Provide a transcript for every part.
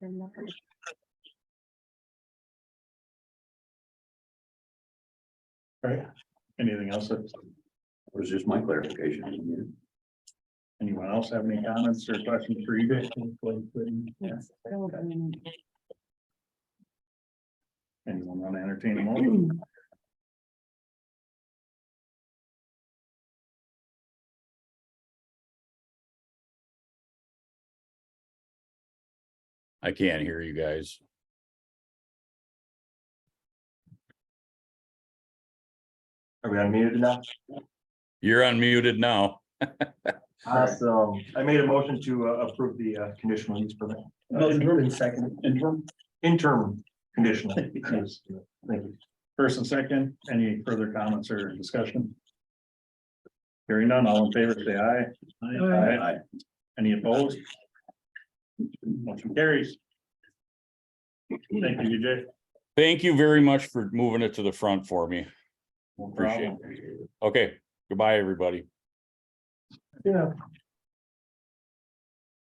Right, anything else that Was just my clarification. anyone else have any comments or questions for you? Yes. Anyone want to entertain a motion? I can't hear you guys. Are we unmuted now? You're unmuted now. Awesome. I made a motion to approve the conditional use permit. Motion second. Interim conditional. Yes. Thank you. First and second, any further comments or discussion? Hearing none, all in favor, say aye. Aye. Any opposed? Motion carries. Thank you, UJ. Thank you very much for moving it to the front for me. No Appreciate problem. it. Okay, goodbye, everybody. Yeah.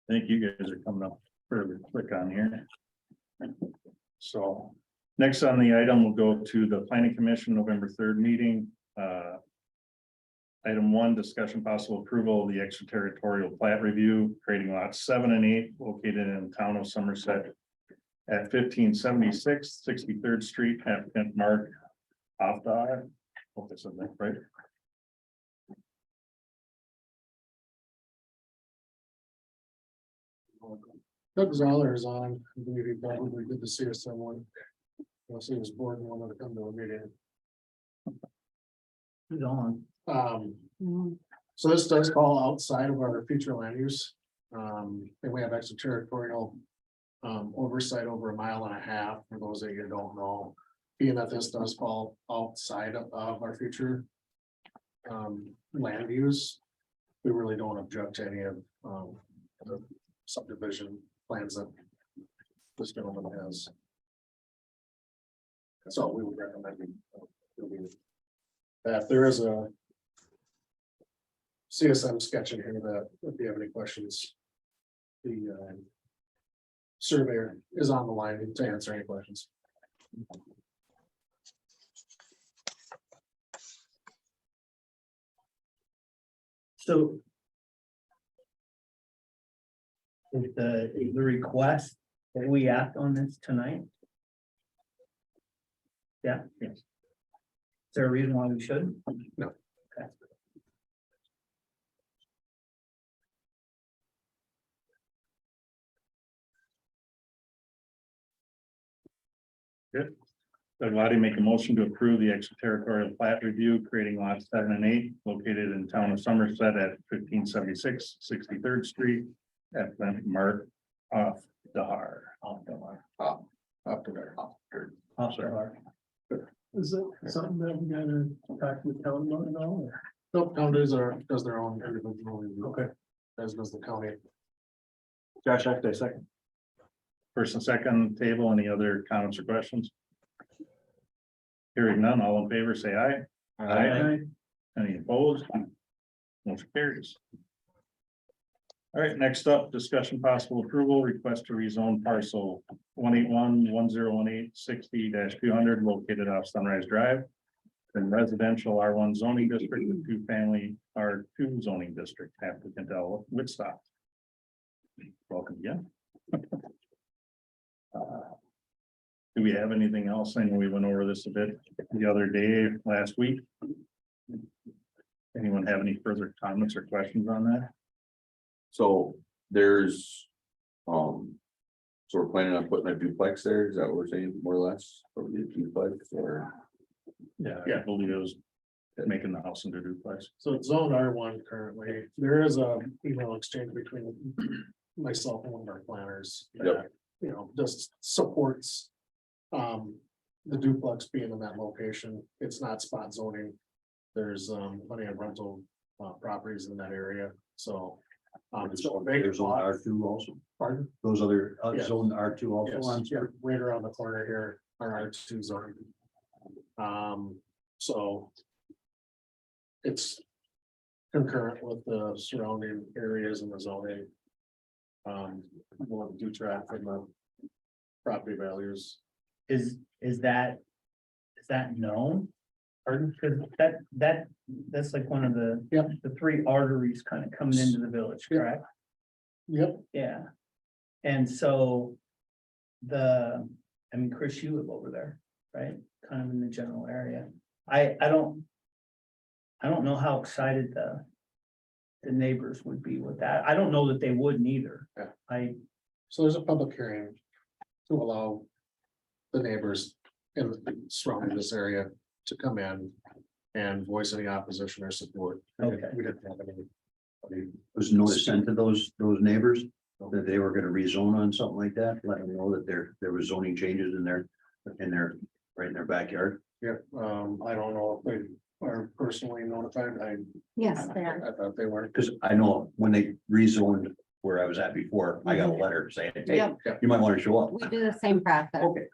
Thank you guys are coming up fairly quick on here. So next on the item, we'll go to the planning commission November 3rd meeting. Item 1, discussion possible approval of the extraterritorial plat review, creating lots 7 and 8 located in town of Somerset at 1576 63rd Street, applicant Mark Afdar. Hope I said that right. Doug Zoller is on, I believe he probably did the CSM one. Unless he was bored and wanted to come to a meeting. He's on. So this does fall outside of our future land use. And we have extraterritorial oversight over 1.5 miles, for those that you don't know. Being that this does fall outside of our future land use, we really don't object to any of the subdivision plans that this gentleman has. That's all we would recommend. If there is a CSM sketch in here that, if you have any questions, the surveyor is on the line to answer any questions. So. Is the request that we act on this tonight? Yeah. Yes. Is there a reason why we shouldn't? No. Okay. Doug Lottie make a motion to approve the extraterritorial plat review, creating lots 7 and 8 located in town of Somerset at 1576 63rd Street. Applicant Mark Afdar. Is it something that we gotta talk with town about at all? Nope, town does their own individual review. Okay. As does the county. Josh, I second. First and second table, any other comments or questions? Hearing none, all in favor, say aye. Any opposed? Motion carries. All right, next up, discussion possible approval, request to rezone parcel 181-1018-60-200 located off Sunrise Drive. From residential R1 zoning district to 2-family R2 zoning district, applicant L Whitstock. Welcome again. Do we have anything else? I know we went over this a bit the other day, last week. Anyone have any further comments or questions on that? So there's, so we're planning on putting a duplex there, is that what we're saying, more or less, or we did duplex, or? Yeah, I believe it was making the house into duplex. So it's zone R1 currently. There is a email exchange between myself and one of our planners. Yep. That, you know, just supports the duplex being in that location. It's not spot zoning. There's plenty of rental properties in that area, so. It's a big There's on lot. R2 also, Pardon? those other Yes. zone R2 also Yes, on. yeah, right around the corner here are R2 zone. So. It's concurrent with the surrounding areas and the zoning. We'll do track from the property values. Is that known? Pardon, because that's like one of the. Yep. The three arteries kind of coming into the village, Yep. correct? Yep, Yeah. And so Chris, you live over there, right? Kind of in the general area. I don't know how excited the neighbors would be with that. I don't know that they wouldn't either. Yeah. so there's a public hearing to allow the neighbors in surrounding this area to come in and voice any opposition or support. Okay. We didn't have any. Was notice sent to those neighbors that they were gonna rezone on something like that, let them know that there was zoning changes in their, right in their backyard? Yeah, I don't know if they are personally notified. Yes, they are. I thought they were. Cause I know when they rezoned where I was at before, I got a letter saying, hey, Yep, you might wanna show up. we do the same process. Okay,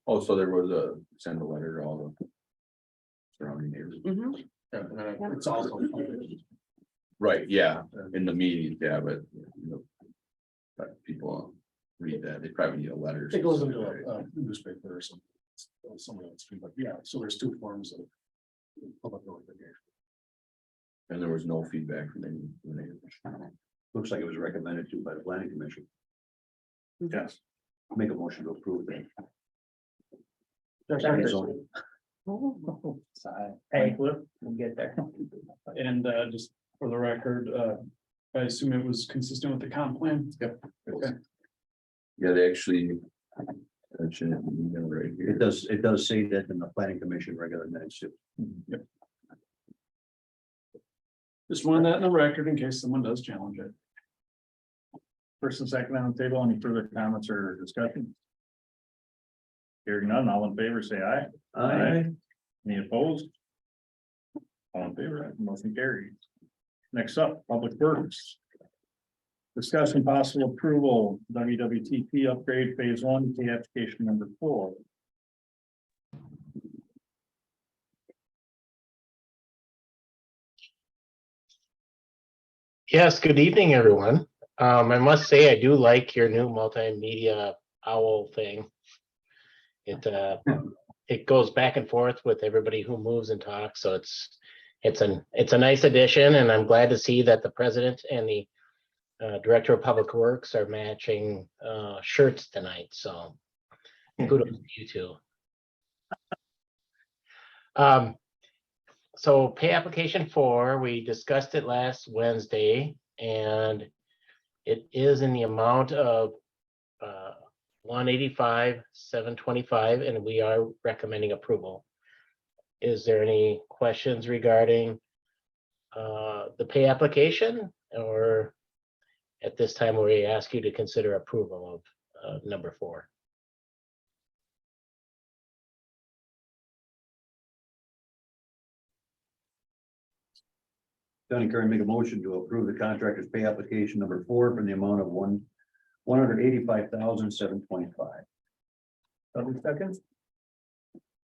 Oh, so there was send a letter to all the surrounding neighbors. Mhm. Yeah, and then it's also. Right, yeah, in the meetings, yeah, but, but people read that, they probably need a letter. It goes into a newspaper or something. Somewhere else, but yeah, so there's two forms of public notification. And there was no feedback from any from the neighbors. looks like it was recommended to by the planning commission. Yes. Make a motion to approve that. Second. Oh, Hey, we'll get there. And just for the record, I assume it was consistent with the comp plan? Yep. Okay. Yeah, they actually. Mention it in the email right here. It does say that in the planning commission regular minutes too. Just wanted that in the record in case someone does challenge it. First and second on the table, any further comments or discussion? Hearing none, all in favor, say aye. Any opposed? All in favor, motion carries. Next up, Public Works. Discussion possible approval, WWTP upgrade phase 1, K application number 4. Yes, good evening, everyone. I must say, I do like your new multimedia owl thing. It goes back and forth with everybody who moves and talks, so it's a nice addition, and I'm glad to see that the president and the director of public works are matching shirts tonight, so kudos to you two. So pay application 4, we discussed it last Wednesday, and it is in the amount of $185,725, and we are recommending approval. Is there any questions regarding the pay application, or at this time we ask you to consider approval of number 4? County Curran make a motion to approve the contractor's pay application number 4 for the amount of $185,725. Double seconds.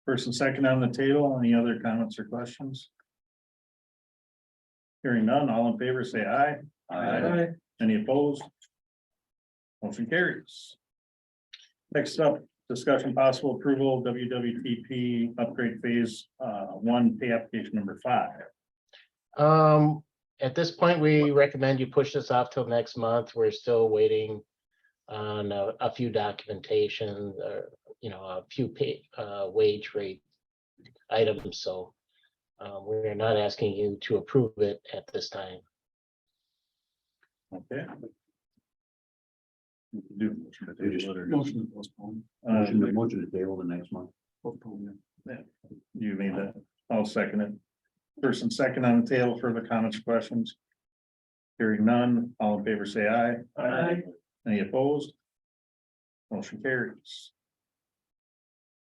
First and second on the table, any other comments or questions? Hearing none, all in favor, say aye. Any opposed? Motion carries. Next up, discussion possible approval WWTP upgrade phase 1 pay application number 5. At this point, we recommend you push this off till next month. We're still waiting on a few documentation, or, a few wage rate items, so we're not asking you to approve it at this time. Okay. Do. Motion to postpone. Motion to table the next month. Postpone, yeah. You made that. I'll second it. First and second on the table for the comments, questions. Hearing none, all in favor, say aye. Any opposed? Motion carries.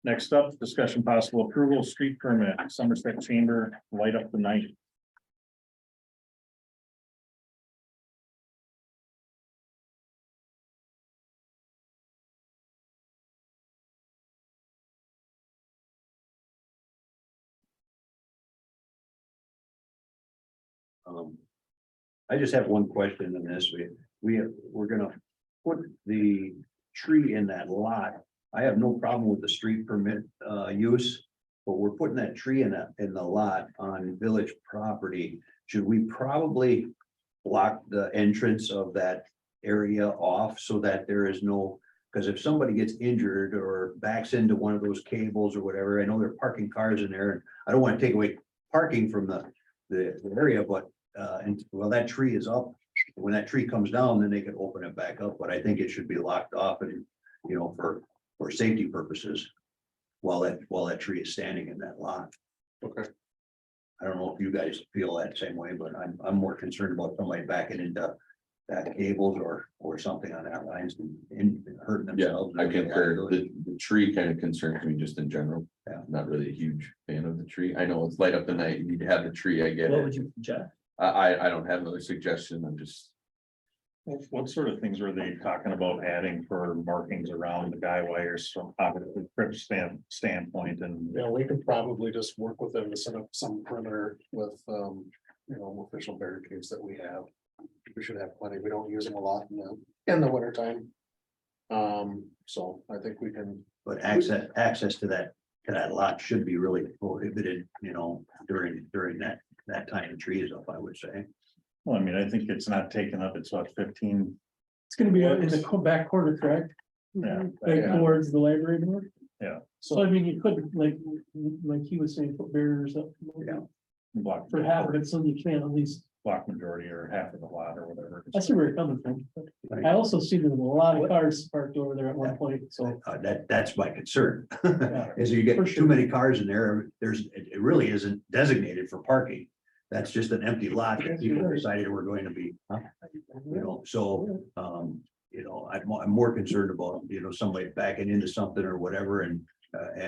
Next up, discussion possible approval, street permit, Somerset Chamber, light up the night. I just have one question on this. We're gonna put the tree in that lot I have no problem with the street permit use. But we're putting that tree in the lot on village property. Should we probably block the entrance of that area off so that there is no? Because if somebody gets injured or backs into one of those cables or whatever, I know they're parking cars in there, and I don't want to take away parking from the area, but and well, that tree is up. When that tree comes down, then they can open it back up, but I think it should be locked off and, you know, for safety purposes. While that tree is standing in that lot. Okay. I don't know if you guys feel that same way, but I'm more concerned about somebody backing into that cables or something on that lines and hurting Yeah, themselves. I concur. The tree kind of concerns me just in general. Yeah. Not really a huge fan of the tree. I know it's light up the night. You need to have the tree. I get What it. would you suggest? I don't have another suggestion. I'm just, What sort of things were they talking about adding for markings around the guy wires from obviously trip standpoint and? Yeah, we could probably just work with them to set up some perimeter with, you know, official barricades that we have. We should have plenty. We don't use them a lot in the winter time. So I think we can, But access to that lot should be really prohibited, you know, during that time the tree is up, I would say. Well, I mean, I think it's not taken up, it's what, 15, It's gonna be in the back corner, correct? yeah. Back towards the library door? Yeah. So I mean, you could, like he was saying, put barriers up. Yeah. Block For half of it, so you can at least, block majority or half of the lot or whatever. I see where you're coming from. but I also see there's a lot of cars parked over there at one point, so. That's my concern. Yeah, Is you get for too sure. many cars in there, it really isn't designated for parking. That's just an empty lot that people decided we're going to be, you know, so, you know, I'm more concerned about, you know, somebody backing into something or whatever and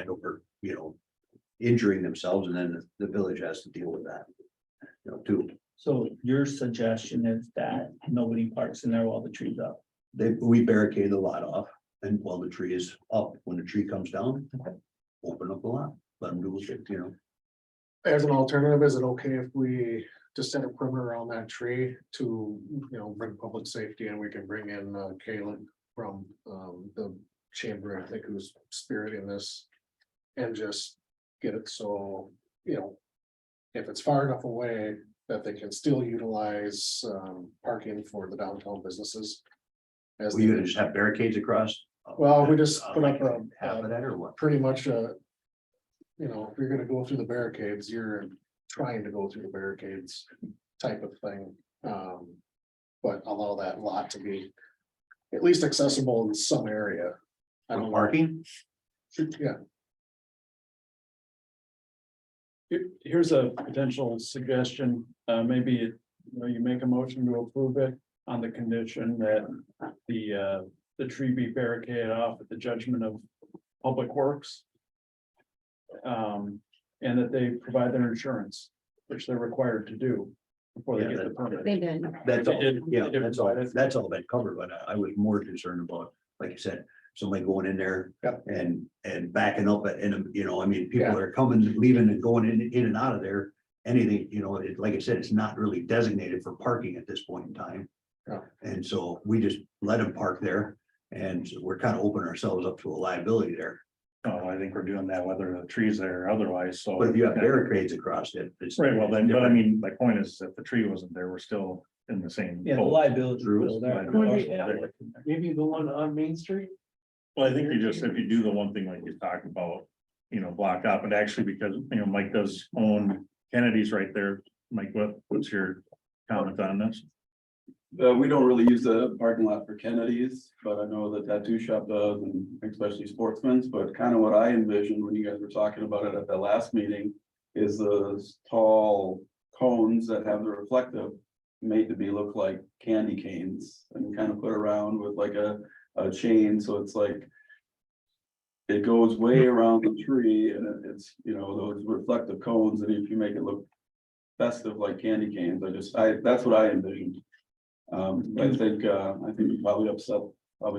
over, you know, injuring themselves, and then the village has to deal with that. You know, too, So your suggestion is that nobody parks in there while the tree's up? we barricade the lot off, and while the tree is up, when the tree comes down, open up the lot, let them do it, you know. as an alternative, is it okay if we just set a perimeter around that tree to, you know, bring public safety, and we can bring in Kalen from the chamber, I think, who's spearheading this. And just get it so, you know, if it's far enough away that they can still utilize parking for the downtown businesses. As Were you they- gonna just have barricades across? Well, we just put Like up half of that or what? pretty much you know, if you're gonna go through the barricades, you're trying to go through the barricades type of thing. But allow that lot to be at least accessible in some area. I don't know. Parking? Yeah, Here's a potential suggestion, maybe, you know, you make a motion to approve it on the condition that the tree be barricaded off at the judgment of Public Works. And that they provide their insurance, which they're required to do before they Yeah, get the permit. They did. That's all, It- yeah, it- that's all been covered, but I was more concerned about, like you said, somebody going in there. Yep. And backing up and, you know, I mean, people Yeah. are coming, leaving and going in and out of there. Anything, you know, like I said, it's not really designated for parking at this point in time. Yeah. And so we just let them park there, and we're kind of opening ourselves up to a liability there. Oh, I think we're doing that whether the tree's there or otherwise, so. But if you have barricades across it, it's. Right, well then, but I different. mean, my point is if the tree wasn't there, we're still in the same. Yeah, the boat. liability is Rules, still there. liability. Maybe the one on Main Street? Well, I think you just, if you do the one thing like you talked about, you know, block up, and actually because, you know, Mike does own Kennedy's right there. Mike, what's your comment on this? We don't really use the parking lot for Kennedy's, but I know the tattoo shop does, and especially Sportsman's, but kind of what I envisioned when you guys were talking about it at the last meeting. Is those tall cones that have the reflective made to be look like candy canes and kind of put around with like a chain, so it's like. It goes way around the tree and it's, you know, those reflective cones, and if you make it look festive like candy canes, that's what I envisioned. I think we probably upset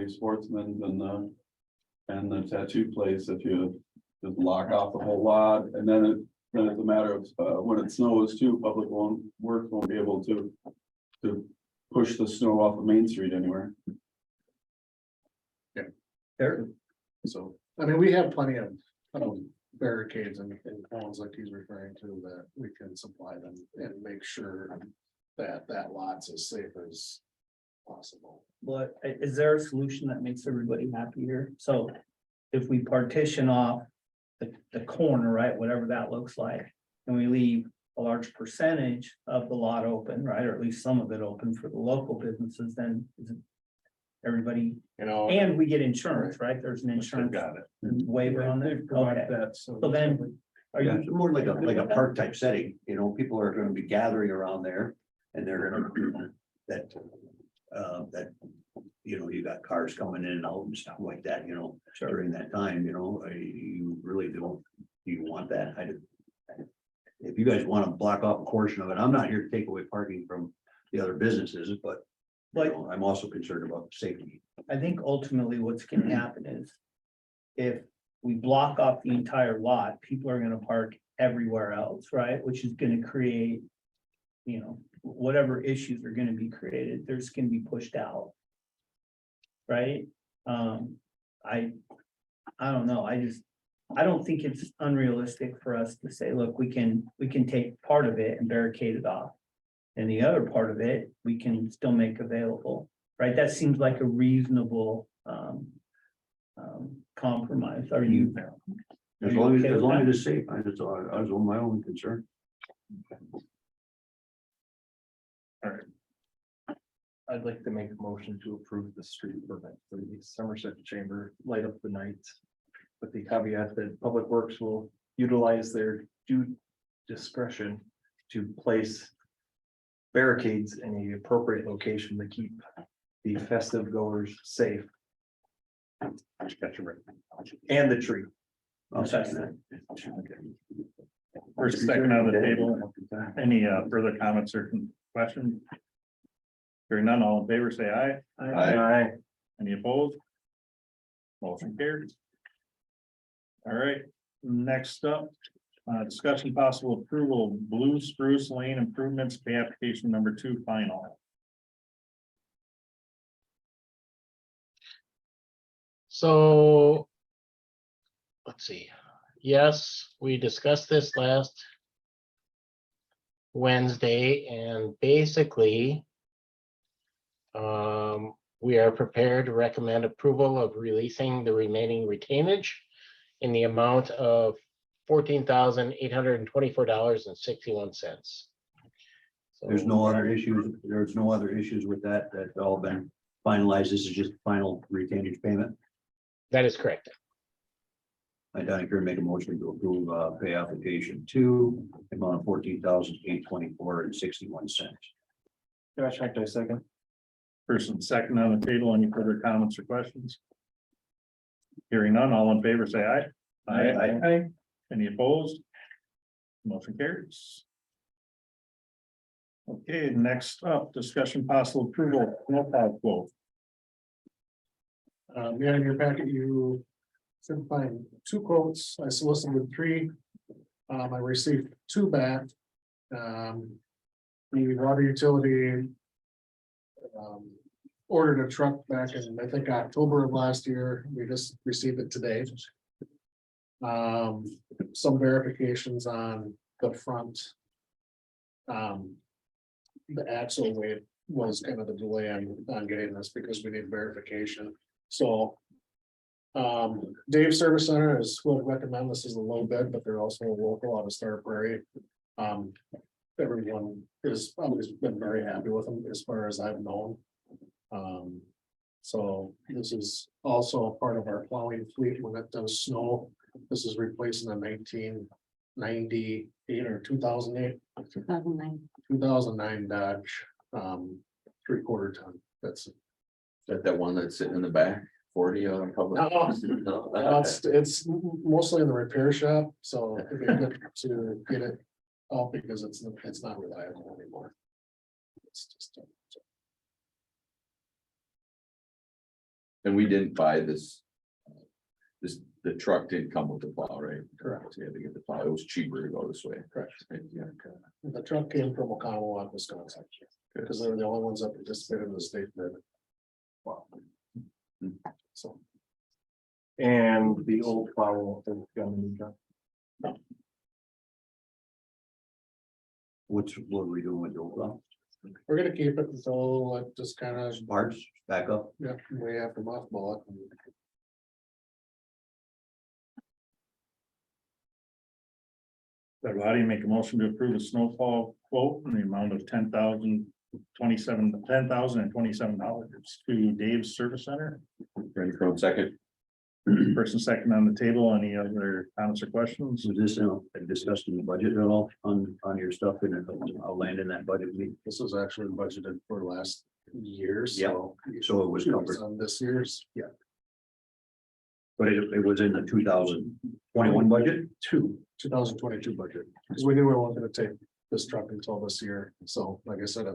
Sportsman's and the tattoo place if you just lock off the whole lot, and then it's a matter of, when it snows too, Public Works won't be able to push the snow off of Main Street anywhere. There, So, I mean, we have plenty of barricades and cones like he's referring to that we can supply them and make sure that that lot's as safe as possible. But is there a solution that makes everybody happier? So if we partition off the corner, right, whatever that looks like, and we leave a large percentage of the lot open, right, or at least some of it open for the local businesses, then is it everybody, You know, and we get insurance, right? There's an They've insurance got it. waiver on They there. provide Okay. that, so. So then, are Yeah, you? it's more like a park type setting, you know, people are gonna be gathering around there and they're gonna, that. That, you know, you got cars coming in and out and stuff like that, you know, during that time, you know, you really don't, do you want that? If you guys wanna block off a portion of it, I'm not here to take away parking from the other businesses, but. You But- know, I'm also concerned about safety. I think ultimately what's gonna happen is. If we block off the entire lot, people are gonna park everywhere else, right? Which is gonna create. You know, whatever issues are gonna be created, there's gonna be pushed out. Right? I don't know, I don't think it's unrealistic for us to say, look, we can take part of it and barricade it off. And the other part of it, we can still make available, right? That seems like a reasonable compromise. Are you? As you long as, okay with that? it's safe, I was on my own concern. I'd like to make a motion to approve the street permit for the Somerset Chamber light up the night. With the caveat that Public Works will utilize their due discretion to place barricades in the appropriate location to keep the festive goers safe. And the tree. I'll second First, second on the table. Any further comments or questions? Hearing none, all in favor, say aye. Aye. Any opposed? Motion carries. All right, next up, discussion possible approval of Blue Spruce Lane improvements, pay application number 2 final. So. Let's see. Yes, we discussed this last Wednesday and basically. We are prepared to recommend approval of releasing the remaining retainage in the amount of $14,824.61. There's no other issues, there's no other issues with that, that's all been finalized, this is just final retainage payment. That is correct. I don't care to make a motion to approve, pay application 2, amount of $14,824.61. Josh, I second. First and second on the table, any further comments or questions? Hearing none, all in favor, say aye. Aye. Any opposed? Motion carries. Okay, next up, discussion possible approval, snowplow quote. Yeah, in your packet, you should find 2 quotes. I solicited 3. I received 2 back. The water utility. Ordered a truck back in, I think, October of last year. We just received it today. Some verifications on the front. The axle weight was kind of the delay on getting this because we need verification, so. Dave Service Center would recommend this is a low bid, but they're also local out of Star Prairie. Everyone has always been very happy with them as far as I've known. So this is also a part of our plowing fleet when it does snow. This is replacing a 1998 or 2008. 2009 Dodge, 3/4 ton. That's. That one that's sitting in the back, 40 on public. It's mostly in the repair shop, so if you get to get it out because it's not reliable anymore. It's just. And we didn't buy this. The truck didn't come with the plow, right? Correct. We had to get the plow. It was cheaper to go this way. Correct. Yeah. The truck came from Oconomowoc, Wisconsin, because they were the only ones that participated in the state bid. Wow. So. And the old plow is gonna be done. What are we doing with the old We're gonna keep it until like just kind of, parts back up? yeah, we have to mothball it. So how do you make a motion to approve the snowfall quote in the amount of $10,027 to Dave's Service Center? Randy Crone, second. First and second on the table. Any other comments or questions? Was this discussed in the budget at all on your stuff and I'll land in that budget meeting? This was actually budgeted for last year, Yeah, so. so it was covered. On this year's, yeah, But it was in the 2021 budget? 2022 budget, because we knew we weren't gonna take this truck until this year, so like I said,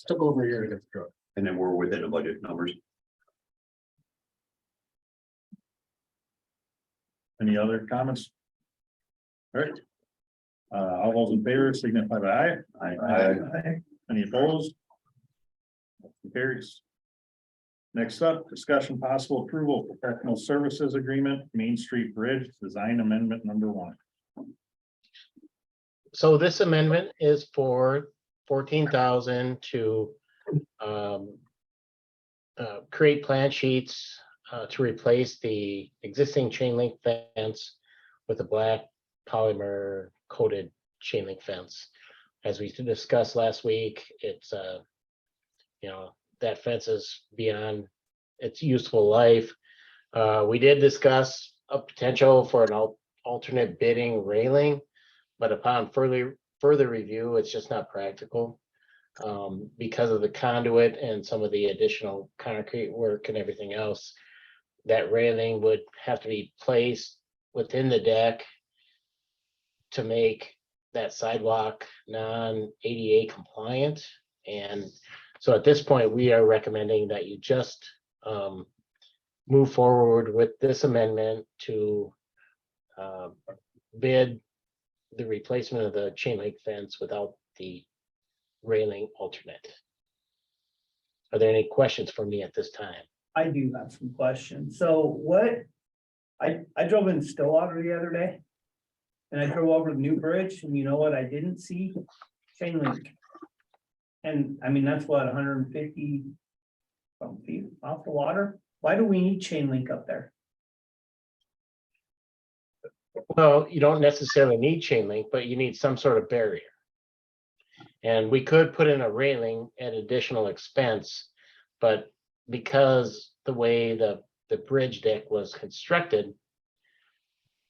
took over a year to get the truck. And then we're within the budget numbers. Any other comments? All right. All those in favor signify by aye. Aye. Any opposed? Motion carries. Next up, discussion possible approval of professional services agreement, Main Street Bridge Design Amendment number 1. So this amendment is for 14,000 to create plan sheets to replace the existing chain link fence with a black polymer coated chain link fence. As we discussed last week, it's that fence is beyond its useful life. We did discuss a potential for an alternate bidding railing, but upon further review, it's just not practical. Because of the conduit and some of the additional concrete work and everything else, that railing would have to be placed within the deck to make that sidewalk non-ADA compliant. And so at this point, we are recommending that you just move forward with this amendment to bid the replacement of the chain link fence without the railing alternate. Are there any questions for me at this time? I do have some questions. So I drove in Stillwater the other day. And I drove over the new bridge and you know what? I didn't see chain link. And I mean, that's what, 150 feet off the water? Why do we need chain link up there? Well, you don't necessarily need chain link, but you need some sort of barrier. And we could put in a railing at additional expense, but because the way the bridge deck was constructed,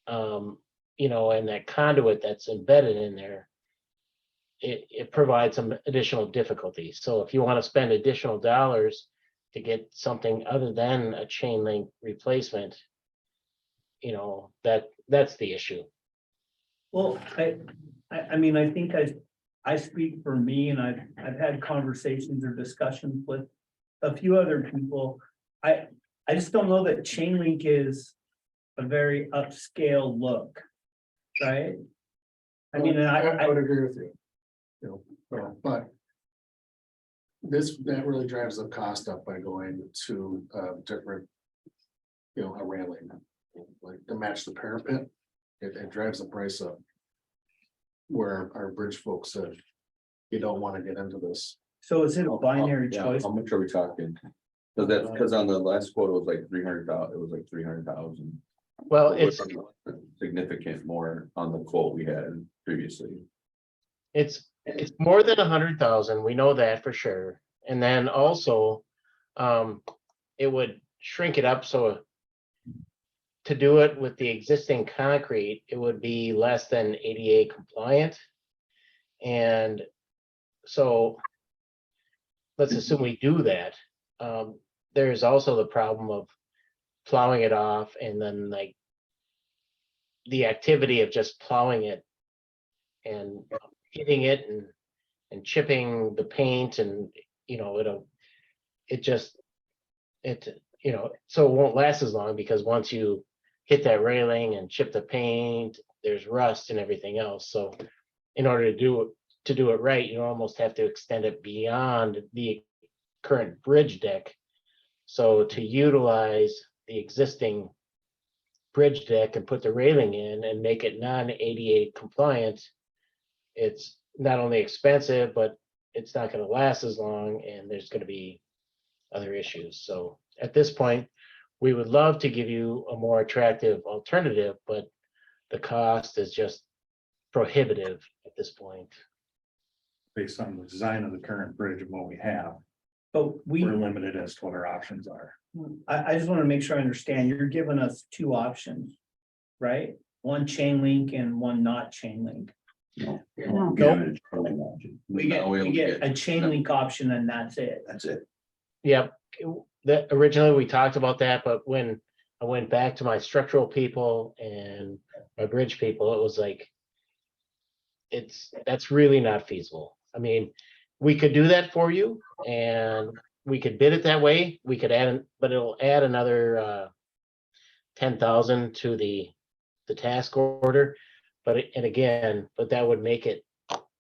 and that conduit that's embedded in there, it provides some additional difficulties. So if you want to spend additional dollars to get something other than a chain link replacement, that's the issue. Well, I mean, I think I speak for me and I've had conversations or discussions with a few other people. I just don't know that chain link is a very upscale look, right? I mean, I would agree with you. But that really drives the cost up by going to different, a railing, like to match the parapet. It drives the price up. Where our bridge folks said, you don't want to get into this. So is it a binary Yeah, choice? How much are we talking? Because on the last quote, it was like 300,000, it was like 300,000. Well, it's Significant more on the quote we had previously. it's more than 100,000. We know that for sure. And then also, it would shrink it up. So to do it with the existing concrete, it would be less than ADA compliant. And so let's assume we do that. There's also the problem of plowing it off and then like the activity of just plowing it and hitting it and chipping the paint and, so it won't last as long because once you hit that railing and chip the paint, there's rust and everything else. So in order to do it right, you almost have to extend it beyond the current bridge deck. So to utilize the existing bridge deck and put the railing in and make it non-ADA compliant, it's not only expensive, but it's not gonna last as long, and there's gonna be other issues. So at this point, we would love to give you a more attractive alternative, but the cost is just prohibitive at this point. Based on the design of the current bridge and what we have, But we're limited as to what our options are. I just want to make sure I understand. You're giving us two options, right? One chain link and one not chain link. No. No. We get a chain link option and that's it. That's it. Yep, that originally we talked about that, but when I went back to my structural people and my bridge people, it was like, that's really not feasible. I mean, we could do that for you and we could bid it that way. We could add, but it'll add another 10,000 to the task order. But that would make it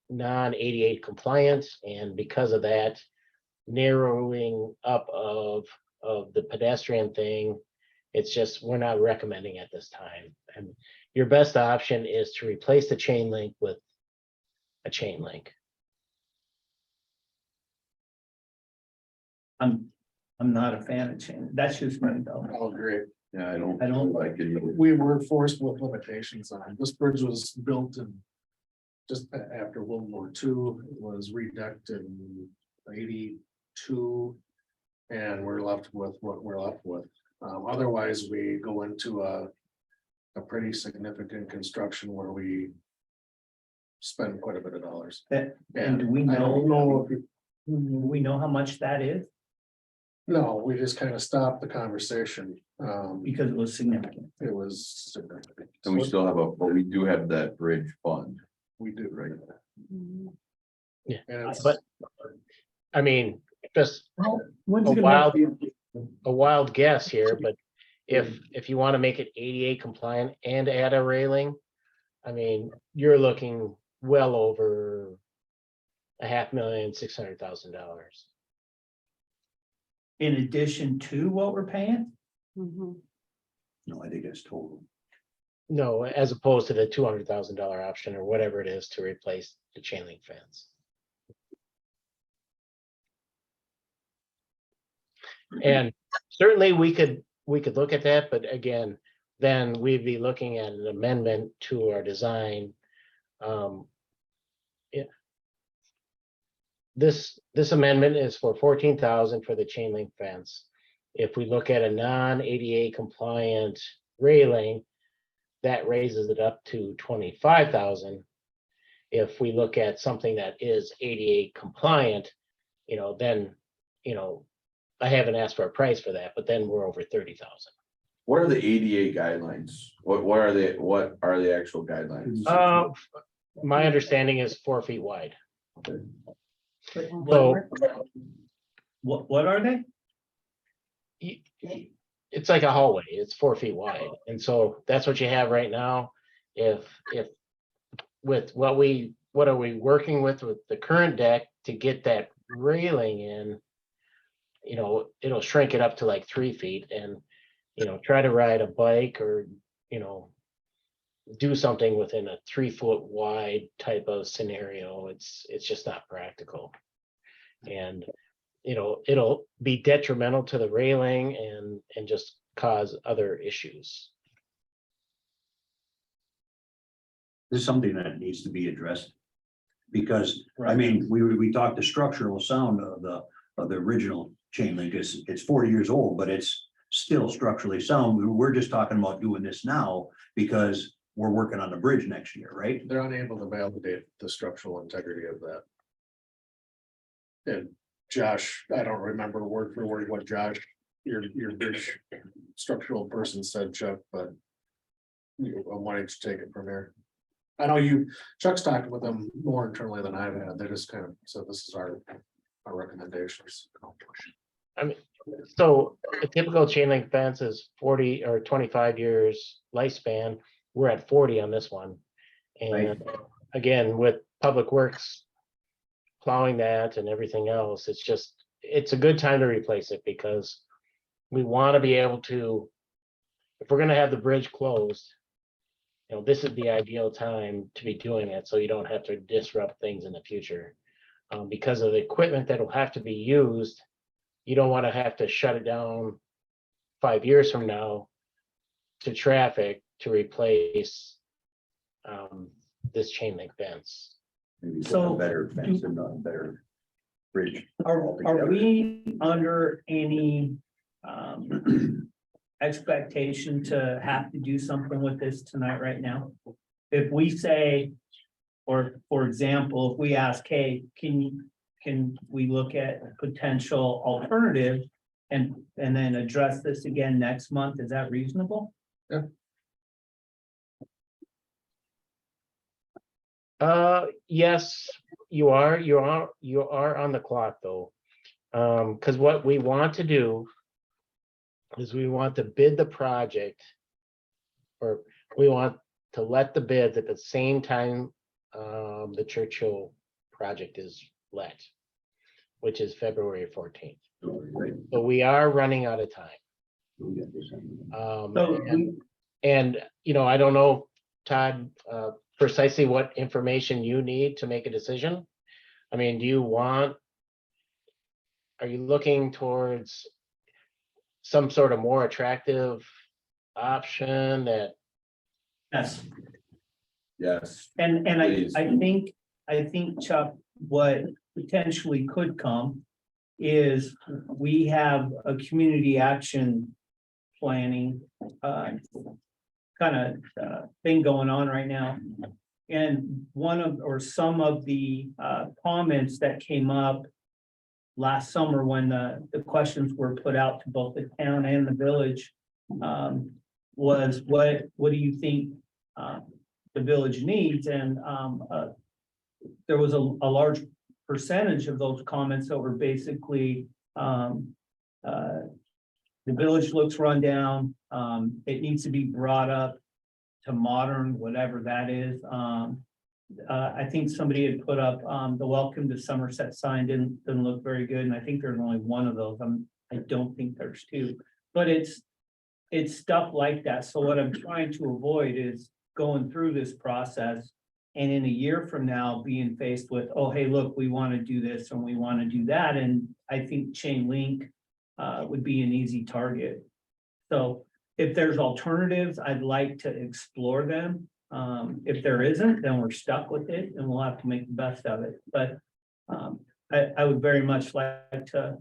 non-ADA compliant, and because of that, narrowing up of the pedestrian thing, it's just, we're not recommending at this time. And your best option is to replace the chain link with a chain link. I'm not a fan of chain. That's just me though. I'll agree. Yeah, I don't. I don't- like it either. We were forced with limitations on it. This bridge was built in just after World War II. It was redecked in 82. And we're left with what we're left with. Otherwise, we go into a pretty significant construction where we spend quite a bit of dollars. And do we I don't know, know if you- do we know how much that is? No, we just kind of stopped the conversation. Because it was significant. It was significant. And we still have but we do have that bridge fund, We do, right? Yeah, And it's- but I mean, just When's a it gonna wild, be? a wild guess here, but if you want to make it ADA compliant and add a railing, I mean, you're looking well over $500,600,000. In addition to what we're paying? Mhm. No, I think that's total. No, as opposed to the $200,000 option or whatever it is to replace the chain link fence. And certainly we could look at that, but again, then we'd be looking at an amendment to our design. Yeah. This amendment is for 14,000 for the chain link fence. If we look at a non-ADA compliant railing, that raises it up to 25,000. If we look at something that is ADA compliant, then, I haven't asked for a price for that, but then we're over 30,000. what are the ADA guidelines? What are the actual guidelines? My understanding is 4 feet wide. What, what are they? It's like a hallway, it's 4 feet wide, and so that's what you have right now. If with what are we working with the current deck to get that railing in, it'll shrink it up to like 3 feet, and try to ride a bike or do something within a 3 foot wide type of scenario. It's just not practical. And it'll be detrimental to the railing and just cause other issues. This is something that needs to be addressed. Because, I mean, we talked the structural sound of the original chain link it's 40 years old, but it's still structurally sound. We're just talking about doing this now because we're working on the bridge next year, right? They're unable to validate the structural integrity of that. And Josh, I don't remember word for word what Josh, your bridge structural person said, Chuck, but I wanted to take it from there. I know Chuck's talked with them more internally than I've had. They just kind of said this is our recommendations. So a typical chain link fence is 40 or 25 years lifespan. We're at 40 on this one. And again, with Public Works plowing that and everything else, it's a good time to replace it because we want to be able to if we're gonna have the bridge closed, you know, this is the ideal time to be doing it, so you don't have to disrupt things in the future. Because of the equipment that'll have to be used, you don't wanna have to shut it down 5 years from now to traffic to replace this chain link fence. Maybe put So, a better fence and a better bridge. Are we under any expectation to have to do something with this tonight, right now? If we say, or for example, if we ask, hey, can we look at potential alternatives and then address this again next month, is that reasonable? Yes, you are on the clock though. Cause what we want to do is we want to bid the project. Or we want to let the bids at the same time, the Churchill project is let, which is February 14th. So we are running out of time. So And, you know, I don't know, Todd, precisely what information you need to make a decision. I mean, are you looking towards some sort of more attractive option that, yes. Yes, And Please. I think Chuck, what potentially could come is we have a community action planning kind of thing going on right now. And some of the comments that came up last summer when the questions were put out to both the town and the village was what do you think the village needs? And there was a large percentage of those comments that were basically the village looks run down. It needs to be brought up to modern, whatever that is. I think somebody had put up the welcome to Somerset sign didn't look very good, and I think there's only one of those. I don't think there's two, but it's stuff like that. So what I'm trying to avoid is going through this process and in a year from now being faced with, oh, hey, look, we want to do this and we want to do that. And I think chain link would be an easy target. So if there's alternatives, I'd like to explore them. If there isn't, then we're stuck with it and we'll have to make the best of it. But I would very much like to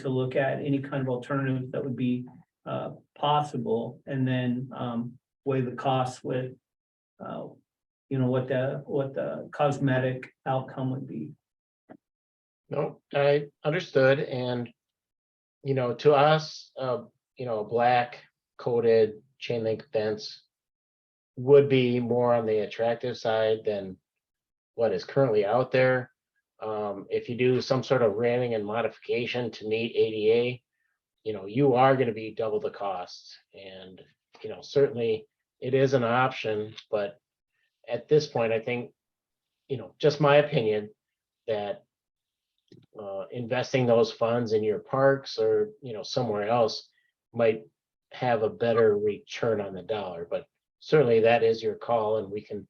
look at any kind of alternatives that would be possible, and then weigh the costs with what the cosmetic outcome would be. no, I understood. And, you know, to us, a black coated chain link fence would be more on the attractive side than what is currently out there. If you do some sort of ramming and modification to meet ADA, you are going to be double the cost. And, certainly it is an option, but at this point, I think, just my opinion, that investing those funds in your parks or, somewhere else might have a better return on the dollar. But certainly that is your call, and we can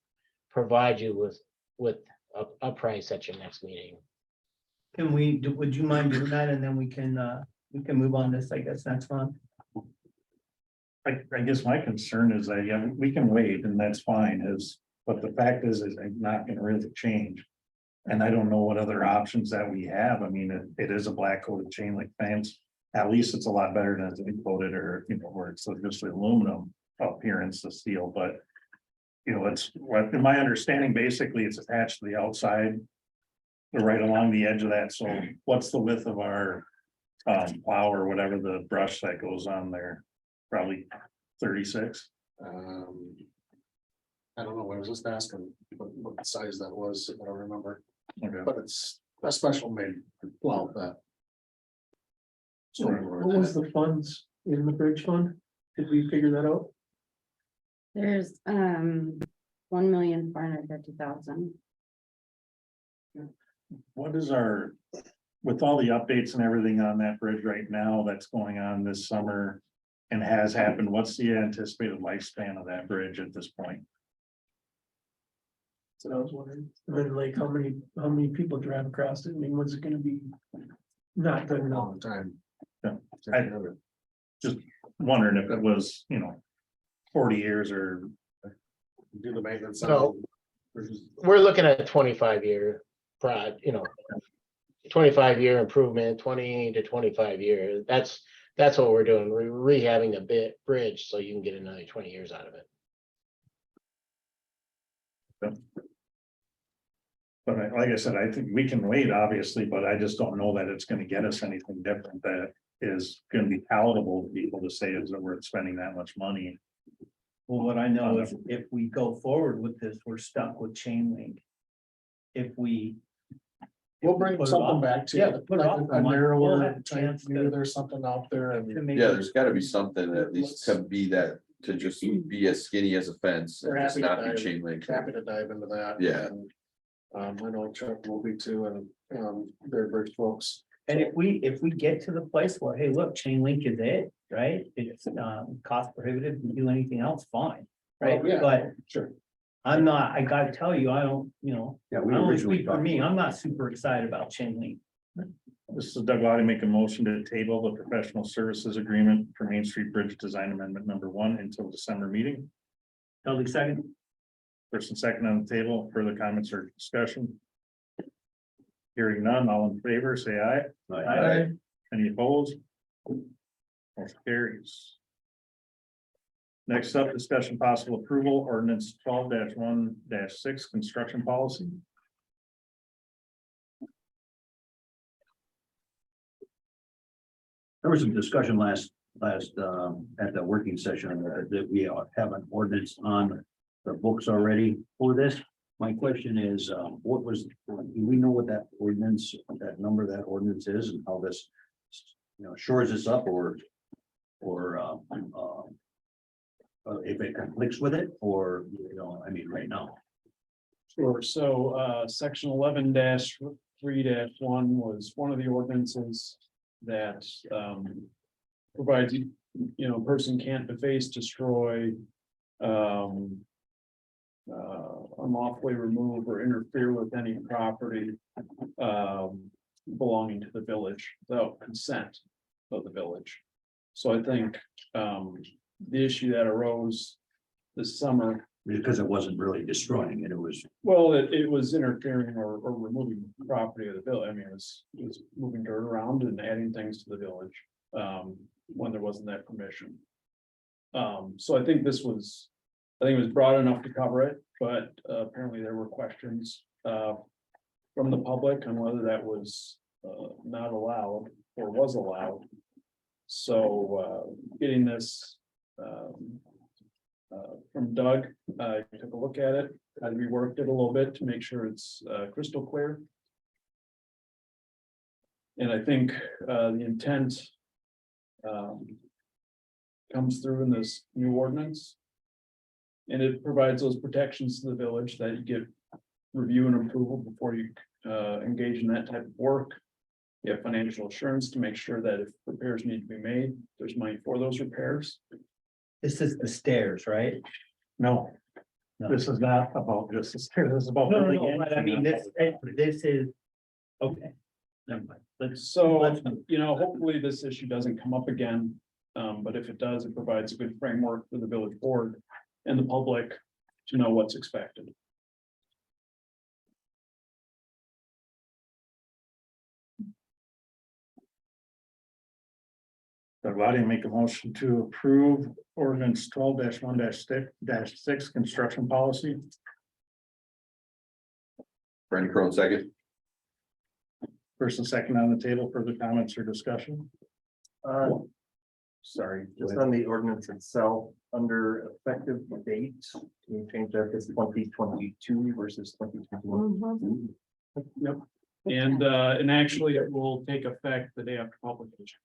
provide you with a price at your next meeting. Would you mind doing that? And then we can move on this, I guess, next month. I guess my concern is that, we can wait and that's fine, but the fact is I'm not gonna really change. And I don't know what other options that we have. I mean, it is a black coated chain link fence. At least it's a lot better than it's coated or, where it's just aluminum appearance to steel, but. It's what, in my understanding, basically it's attached to the outside. Right along the edge of that. So what's the width of our plow or whatever the brush that goes on there? Probably 36. I don't know, I was just asking what size that was, I don't remember, Okay. but it's a special made plow that. So What was the funds in the bridge fund? Did we figure that out? There's 1,450,000. What is with all the updates and everything on that bridge right now that's going on this summer? and has happened, what's the anticipated lifespan of that bridge at this point? So I was wondering, then like how many people drive across it? I mean, what's it gonna be? Not good A enough. long time. Yeah. Wondering if it was, 40 years or, Do the maintenance. So- We're looking at a 25-year prod, 25-year improvement, 20 to 25 years. That's what we're doing. We're rehabbing a bridge so you can get another 20 years out of it. but like I said, I think we can wait, obviously, but I just don't know that it's gonna get us anything different that is gonna be palatable to people to say is that we're spending that much money. Well, what I know is if we go forward with this, we're stuck with chain link. If we. We'll bring Put it something off. back to Yeah, you, put it like off for a a month. We'll narrower have a type chance view, to- there's something out there and. to maybe- Yeah, there's gotta be something at least to be that, to just be as skinny as a fence, We're and just happy to not be dive- chain link. Happy to dive into that. Yeah. and, I know Chuck will be too, and, their bridge folks. And if we get to the place where, hey, look, chain link is it, right? It's cost prohibitive, we do anything else, fine, right? Oh, yeah. But Sure. I'm not, I gotta tell you, I don't, Yeah, I we only originally speak for talked. me, I'm not super excited about chain link. This is Doug Lottie, make a motion to table the professional services agreement for Main Street Bridge Design Amendment number 1 until December meeting. Totally second. First and second on the table, further comments or discussion? Hearing none, all in favor, say aye. Aye. Any opposed? Motion carries. Next up, discussion possible approval ordinance 12-1-6 construction policy. There was some discussion last, at the working session that we have an ordinance on the books already for this. My question is, what was, do we know what that ordinance, that number of that ordinance is and how this, shores this up or if it conflicts with it or, right now? Sure, so section 11-3-1 was one of the ordinances that provides, a person can't deface, destroy, unlawfully remove or interfere with any property belonging to the village without consent of the village. So I think the issue that arose this summer, Because it wasn't really destroying it, it was, well, it was interfering or removing property of the village. I mean, it was moving dirt around and adding things to the village when there wasn't that permission. So I think it was broad enough to cover it, but apparently there were questions from the public on whether that was not allowed or was allowed. So getting this from Doug, I took a look at it, I reworked it a little bit to make sure it's crystal clear. And I think the intent comes through in this new ordinance. And it provides those protections to the village that you get review and approval before you engage in that type of work. You have financial assurance to make sure that if repairs need to be made, there's money for those repairs. This is the stairs, right? No, No. this is not about just, this is about. No, building but I mean, this is, okay. Never mind. So, Let's- hopefully this issue doesn't come up again. But if it does, it provides a good framework for the village board and the public to know what's expected. Doug Lottie, make a motion to approve ordinance 12-1-6 construction policy. Brandon Crone, second. First and second on the table, further comments or discussion? Sorry, just on the ordinance itself, under effective date, can you change that to 2022 versus 2021? Yep. And actually it will take effect the day after publication.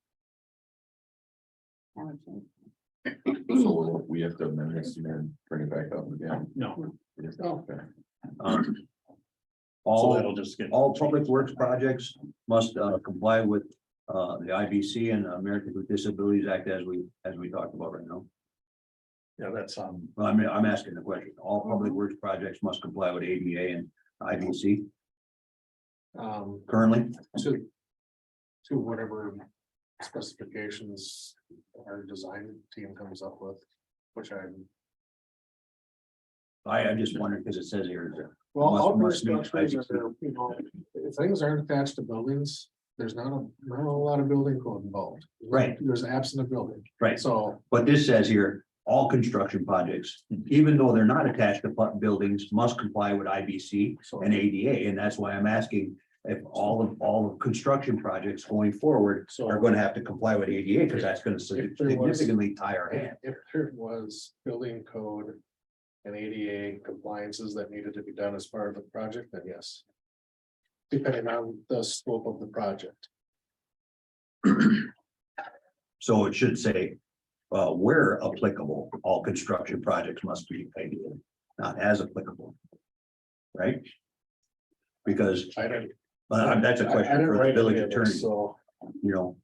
So we have to amend this and then bring it back up again. No, Okay. So all, that'll just get. all public works projects must comply with the IBC and Americans with Disabilities Act as we talked about right now? Yeah, that's, Well, I'm asking the question. All public works projects must comply with ADA and IBC currently? To whatever specifications our design team comes up with, which I'm just wondering, because it says here. that well, must- outdoor must meet structures IBC. are, if things aren't attached to buildings, there's not a lot of building code involved. Right. There's absent of building, Right, so, but this says here, all construction projects, even though they're not attached to buildings, must comply with IBC so. and ADA, and that's why I'm asking if all of construction projects going forward So- are gonna have to comply with ADA, because that's gonna If there was- significantly tie our hand. If there was building code and ADA compliances that needed to be done as part of the project, then yes. Depending on the scope of the project. So it should say, where applicable, all construction projects must be ADA, not as applicable. Right? Because I didn't. that's a I question didn't for the write village any of attorney, this, so. you know,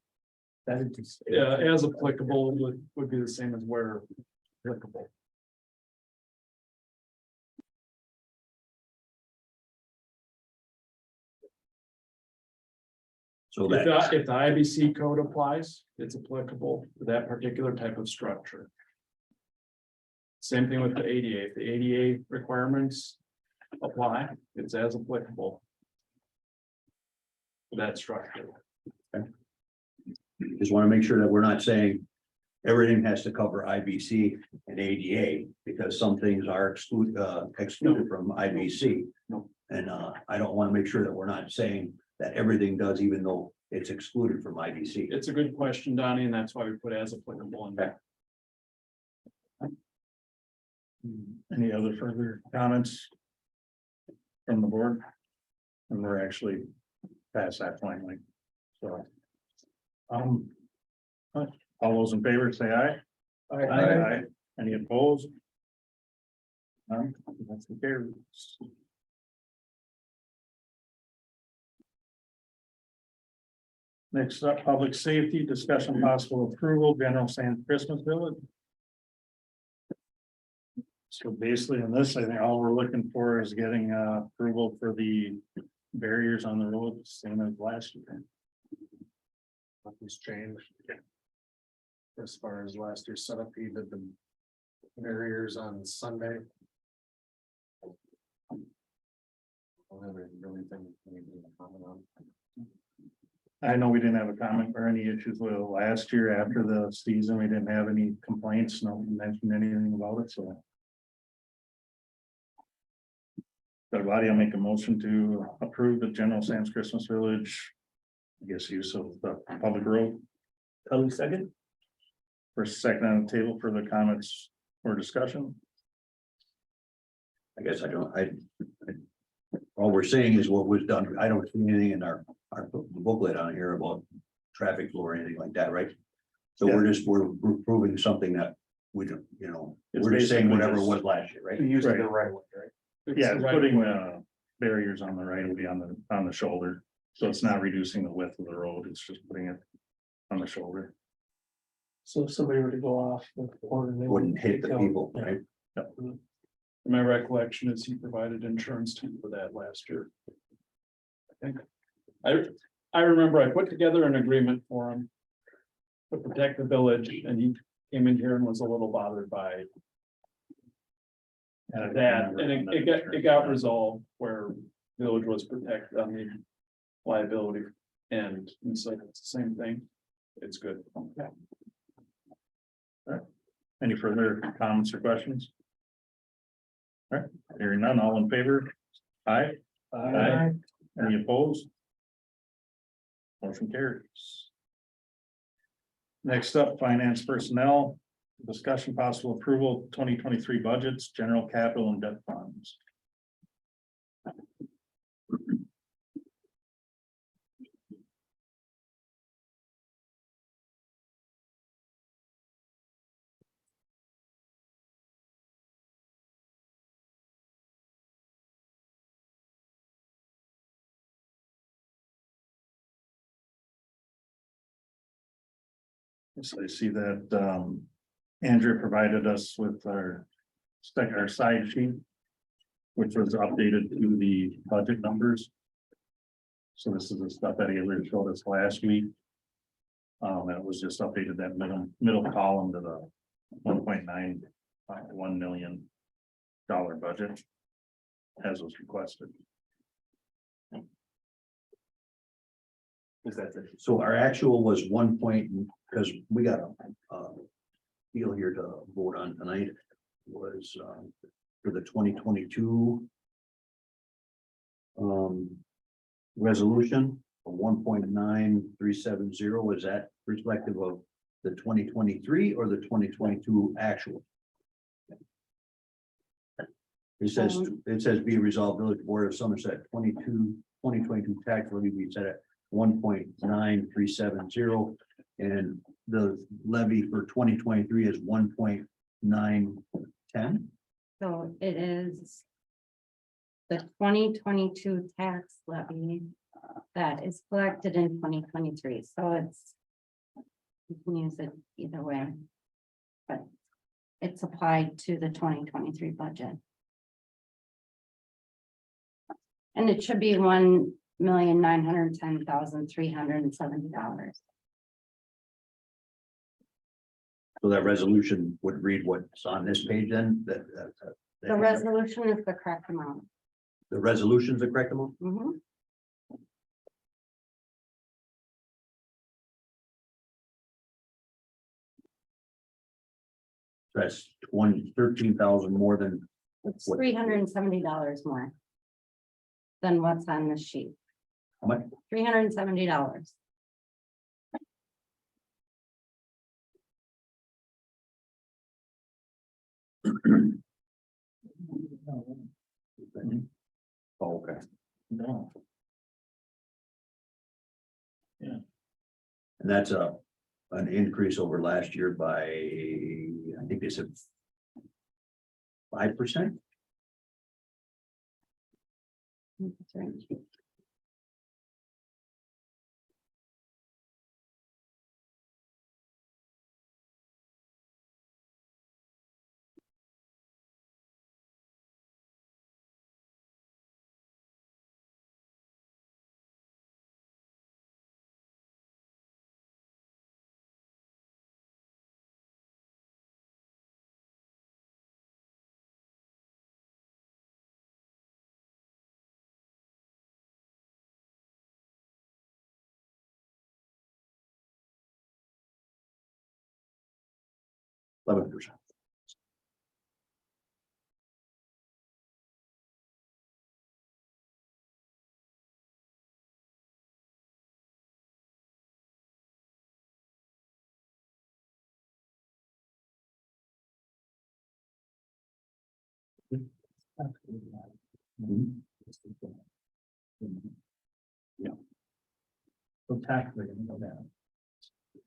That is just. Yeah, as applicable would be the same as where applicable. so If that. the IBC code applies, it's applicable to that particular type of structure. Same thing with the ADA. If the ADA requirements apply, it's as applicable. To that structure. Just want to make sure that we're not saying everything has to cover IBC and ADA, because some things are excluded from IBC. No. And I don't want to make sure that we're not saying that everything does, even though it's excluded from IBC. It's a good question, Donnie, and that's why we put as applicable in there. any other further comments? From the board? And we're actually past that point, like, so. All those in favor say aye. Aye. Any opposed? None, that's the carries. Next up, public safety, discussion possible approval, General Sands Christmas Village. So basically in this, I think all we're looking for is getting approval for the barriers on the road, same as last year. Nothing's changed. As far as last year's setup, he did the barriers on Sunday. I don't have really anything to comment on. I know we didn't have a comment or any issues with it last year after the season. We didn't have any complaints. No one mentioned anything about it, so. Everybody, I'll make a motion to approve the General Sands Christmas Village. I guess use of the public road. Totally second. First, second on the table for the comments or discussion. I guess all we're saying is what was done. I don't see anything in our booklet on here about traffic flow or anything like that, right? So we're proving something that we don't, It's we're just saying basically whatever just- was last year, right? Using Right. the right way, right? Yeah, It's right putting away. barriers on the right will be on the shoulder. So it's not reducing the width of the road. It's just putting it on the shoulder. So if somebody were to go off. the corner, they Wouldn't hit the people, right? My recollection is he provided insurance too for that last year. I think. I remember I put together an agreement for him. To protect the village, and he came in here and was a little bothered by that, and it got resolved where village was protected on the liability. And so it's the same thing. It's good. Any further comments or questions? All right, hearing none, all in favor? Aye. Any opposed? Motion carries. Next up, finance personnel, discussion possible approval, 2023 budgets, general capital and debt funds. So I see that, Andrea provided us with our side sheet, which was updated to the budget numbers. So this is the stuff that he already showed us last week. And it was just updated that middle column to the $1.91 million budget as was requested. Is that the So our actual was 1 point, because we got a deal here to vote on tonight, was for the 2022 resolution of 1.9370, was that reflective of the 2023 or the 2022 actual? It says be resolved, Village Board of Somerset 2022 tax levy be set at 1.9370, and the levy for 2023 is 1.910. So it is the 2022 tax levy that is collected in 2023, so it's, you can use it either way. But it's applied to the 2023 budget. And it should be $1,910,370. So that resolution would read what's on this page then, The resolution is the correct amount. the resolution's the correct amount? Mhm. That's 13,000 more than, It's What- $370 more than what's on the sheet. how much? $370. Oh, okay. No. And that's an increase over last year by, I think they said 5%. That's right. Eleven percent. So tax rate can go down.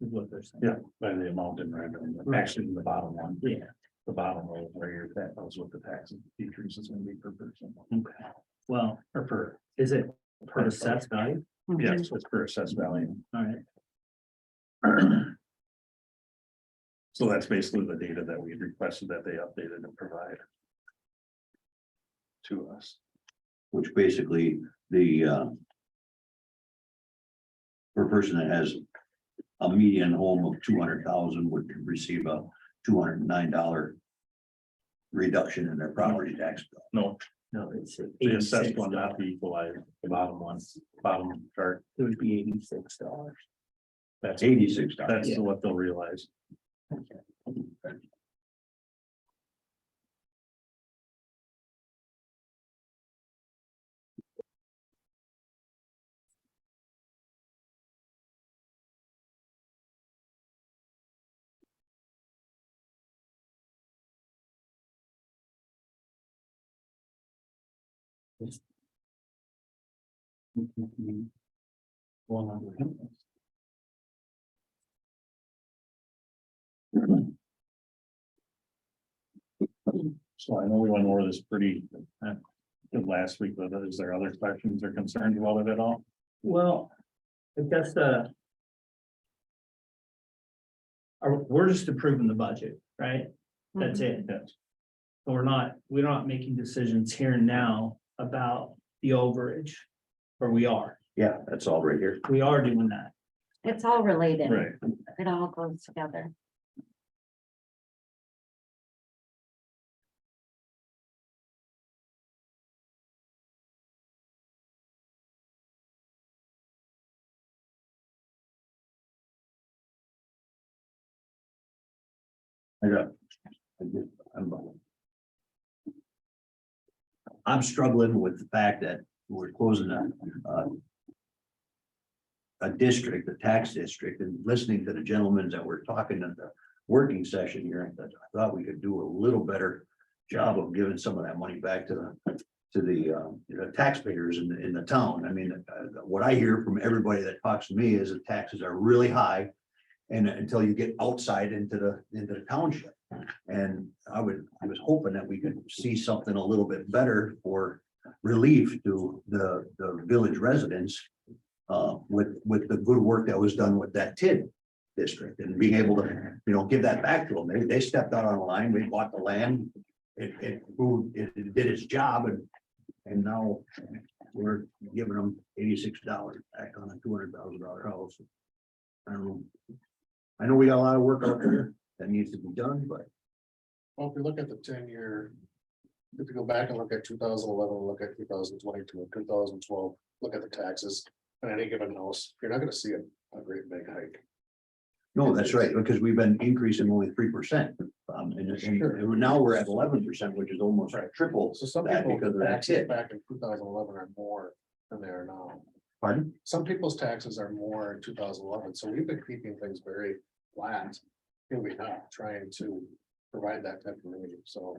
Is what they're saying. Yeah, by the amount in revenue, actually in the bottom one. Yeah. The bottom row where you're, that was what the tax decrease is gonna be per person. Okay. Well, Or per, is it per assessed value? yes, it's per assessed value. All right. So that's basically the data that we requested that they updated and provide to us. Which basically the for a person that has a median home of 200,000 would receive a $209 reduction in their property tax bill. No, No, it's the assessed $86. one, not the equalized, the bottom one, bottom chart, It would be $86. that's, $86. that's what they'll realize. So I know we went over this pretty good last week, but is there other questions or concerns about it at all? Well, I guess we're just approving the budget, right? That's it. Yes. We're not making decisions here and now about the overage. Or we are that's all right here. we are doing that. It's all related. Right. It all goes together. I'm struggling with the fact that we're closing a district, a tax district, and listening to the gentlemen that were talking at the working session here, I thought we could do a little better job of giving some of that money back to the taxpayers in the town. I mean, what I hear from everybody that talks to me is that taxes are really high. And until you get outside into the township. And I was hoping that we could see something a little bit better for relief to the village residents. With the good work that was done with that TID district and being able to, give that back to them. They stepped out on the line, we bought the land. It did its job and now we're giving them $86 back on a $200,000 house. I don't know. I know we got a lot of work out there that needs to be done, but Well, if you look at the 10-year, if you go back and look at 2011, look at 2022, and 2012, look at the taxes. On any given house, you're not gonna see a great big hike. no, that's right, because we've been increasing only 3%. And now we're at 11%, which is almost triple. So some that people because of that taxes TID. back in 2011 are more than they are now. Pardon? Some people's taxes are more in 2011, so we've been keeping things very flat. Here we are trying to provide that type of relief, so.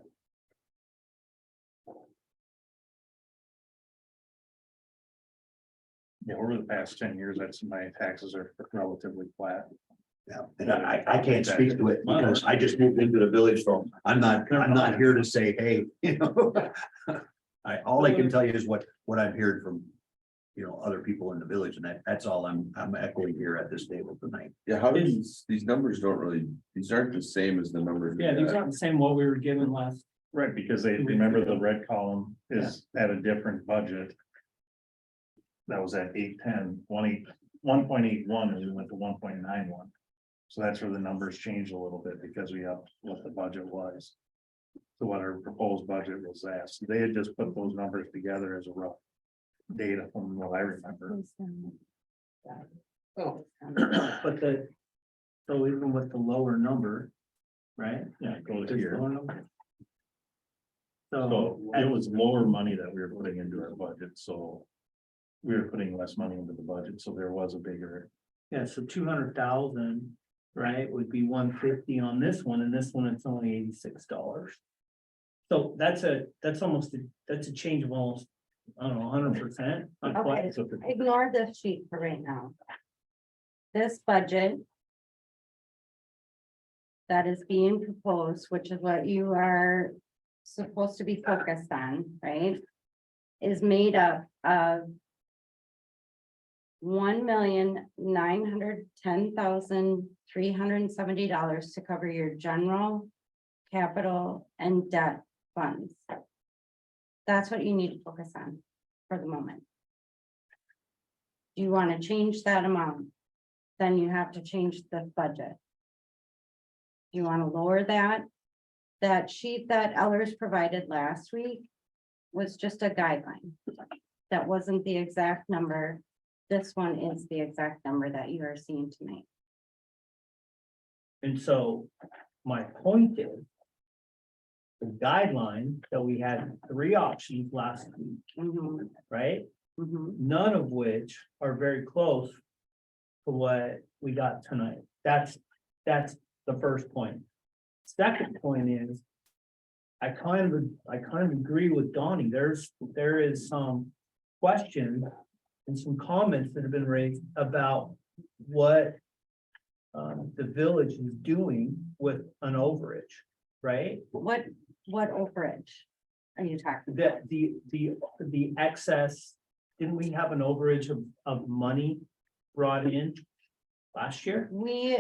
Yeah, over the past 10 years, that's my taxes are relatively flat. Yeah, and I can't speak to it because I just moved into the village, so I'm not here to say, hey, all I can tell you is what I've heard from, other people in the village, and that's all I'm echoing here at this table tonight. Yeah, how do these numbers these aren't the same as the numbers. we Yeah, these got. aren't the same what we were given last. Right, because they, remember the red column is at a different budget. That was at 810, 1.81, and we went to 1.91. So that's where the numbers changed a little bit because we upped what the budget was. So what our proposed budget was asked, they had just put those numbers together as a rough data from what I remember. Oh, But so even with the lower number, right? Yeah, go Just here. lower number. So it was lower money that we were putting into our budget, so. We were putting less money into the budget, so there was a bigger, Yeah, so 200,000, right, would be 150 on this one, and this one, it's only $86. So that's a change of almost, I don't know, 100%. Okay. Ignore this sheet for right now. This budget that is being proposed, which is what you are supposed to be focused on, right? Is made up of $1,910,370 to cover your general, capital, and debt funds. That's what you need to focus on for the moment. Do you want to change that amount? Then you have to change the budget. Do you want to lower that? That sheet that Ellers provided last week was just a guideline. That wasn't the exact number. This one is the exact number that you are seeing tonight. And so my point is, the guideline that we had 3 options last week, Mhm, right? mhm. None of which are very close to what we got tonight. That's the first point. Second point is, I kind of agree with Donnie. There is some question and some comments that have been raised about what the village is doing with an overage, right? What overage are you talking about? That the excess, didn't we have an overage of money brought in last year? We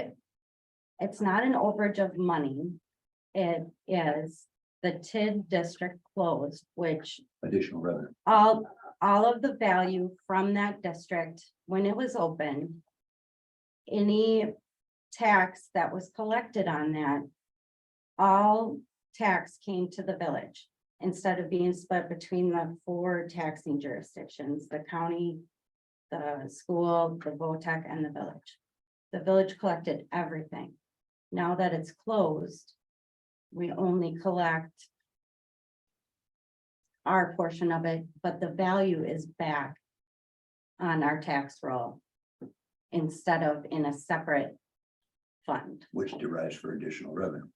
it's not an overage of money. It is the TID district closed, which Additional revenue. all of the value from that district, when it was open. Any tax that was collected on that. All tax came to the village instead of being split between the 4 taxing jurisdictions, the county. The school, the VOTEC and the village. The village collected everything. Now that it's closed. We only collect. Our portion of it, but the value is back. On our tax roll. Instead of in a separate. Fund. Which derives for additional revenue.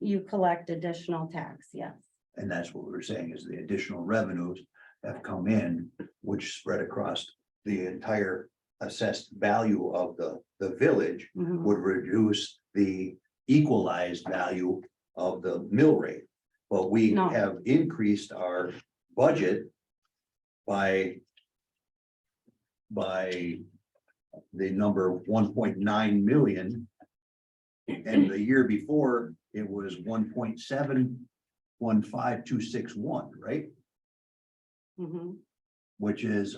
You collect additional tax, yes. And that's what we're saying is the additional revenues have come in, which spread across the entire assessed value of the village Mhm. would reduce the equalized value of the mill rate. But we No. have increased our budget by the number 1.9 million. And the year before, it was 1.715261, right? Mhm. Which is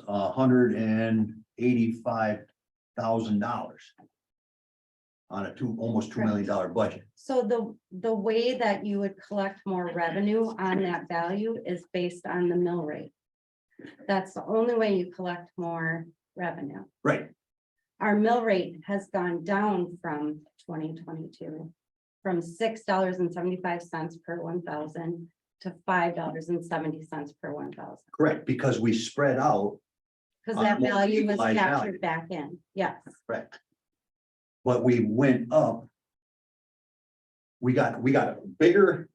$185,000. On a almost $2 million budget. So the way that you would collect more revenue on that value is based on the mill rate. That's the only way you collect more revenue. Right, Our mill rate has gone down from 2022. From $6.75 per 1,000 to $5.70 per 1,000. correct, because we spread out, Because On that more value was equalized value. captured back in, yes. correct. But we went up. We got a bigger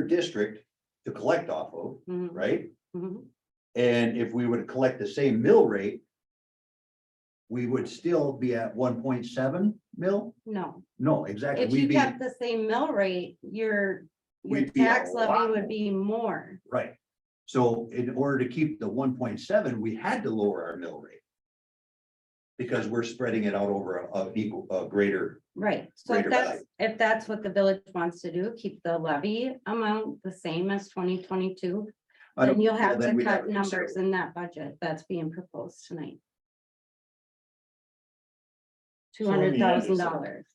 district to collect off of, Mhm, right? mhm. And if we would collect the same mill rate. We would still be at 1.7 mil? No, No, exactly. if you We'd be, kept the same mill rate, your We'd be a tax levy lot would be more. right. So in order to keep the 1.7, we had to lower our mill rate. Because we're spreading it out over a greater, Right, so Greater if that's what the village wants to do, keep the levy amount the same as 2022. I don't- Then you'll well, have then to we'd have cut to consider numbers in that budget that's being proposed tonight. So in the end, $200,000.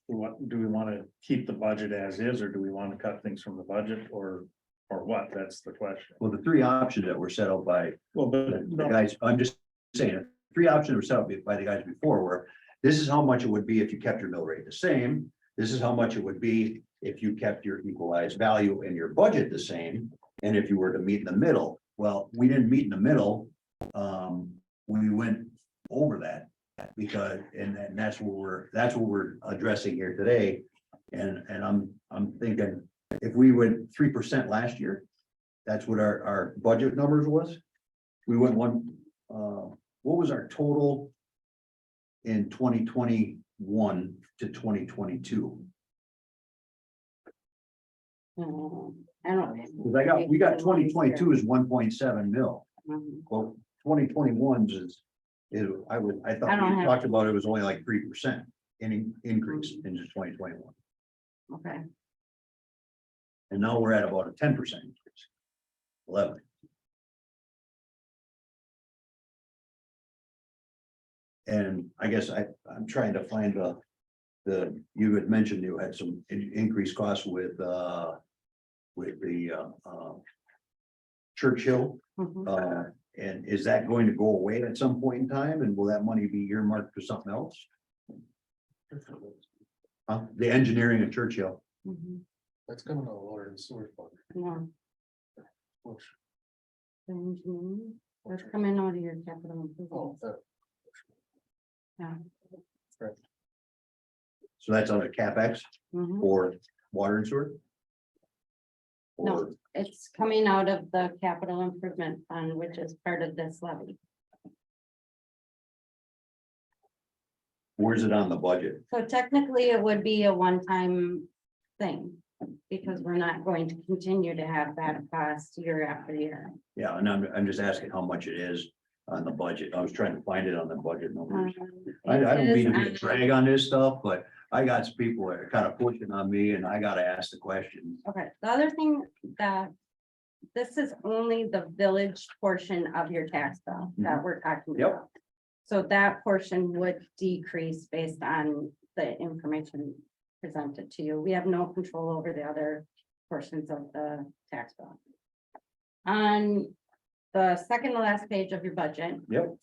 Do we want to keep the budget as is, or do we want to cut things from the budget, or what? That's the question. well, the 3 options that were set out by Well, the guys, I'm just saying, 3 options were set up by the guys before were. This is how much it would be if you kept your mill rate the same. This is how much it would be if you kept your equalized value and your budget the same. And if you were to meet in the middle, well, we didn't meet in the middle. We went over that. Because, and that's what we're addressing here today. And I'm thinking, if we went 3% last year. That's what our budget numbers was. We went what was our total? In 2021 to 2022, I don't. because we got 2022 is 1.7 mil. Mhm. Well, 2021's I thought I don't we have- talked about it was only like 3% increase into 2021. Okay, And now we're at about a 10% increase. 11. And I guess I'm trying to find you had mentioned you had some increased costs with the Churchill. mhm. And is that going to go away at some point in time? And will that money be earmarked for something else? The engineering at Churchill. Mhm. That's coming out of water and sewer fund. No, Which, the engineering, that's coming out of your capital improvements. Yeah. So that's under CapEx Mhm. or water and sewer? No. Or, It's coming out of the capital improvement fund, which is part of this levy. where's it on the budget? So technically, it would be a one-time thing, because we're not going to continue to have that cost year after year. Yeah, and I'm just asking how much it is on the budget. I was trying to find it on the budget numbers. I don't mean to be a drag on this stuff, but I got some people that are kind of pushing on me and I gotta ask the questions. Okay, the other thing that. This is only the village portion of your tax bill that we're talking Yep. about. So that portion would decrease based on the information presented to you. We have no control over the other portions of the tax bill. On the second to last page of your budget. Yep.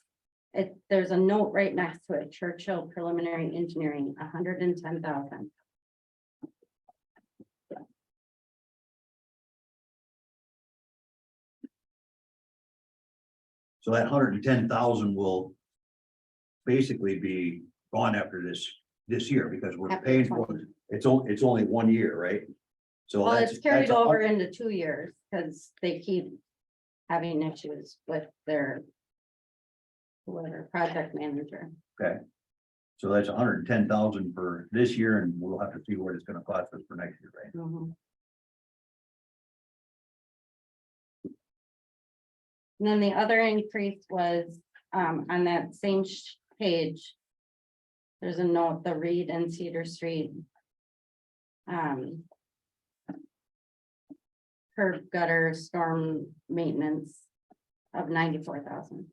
There's a note right next to it, Churchill Preliminary Engineering, 110,000. So that 110,000 will basically be gone after this year because we're After paying for 20. it. It's only 1 year, right? So Well, that's. it's carried that's a over hun- into 2 years because they keep having issues with their whoever, project manager. So that's 110,000 for this year and we'll have to see what it's gonna cost us for next year, right? Mhm. And then the other increase was on that same page. There's a note, the Reed and Cedar Street. Curb gutter storm maintenance of 94,000.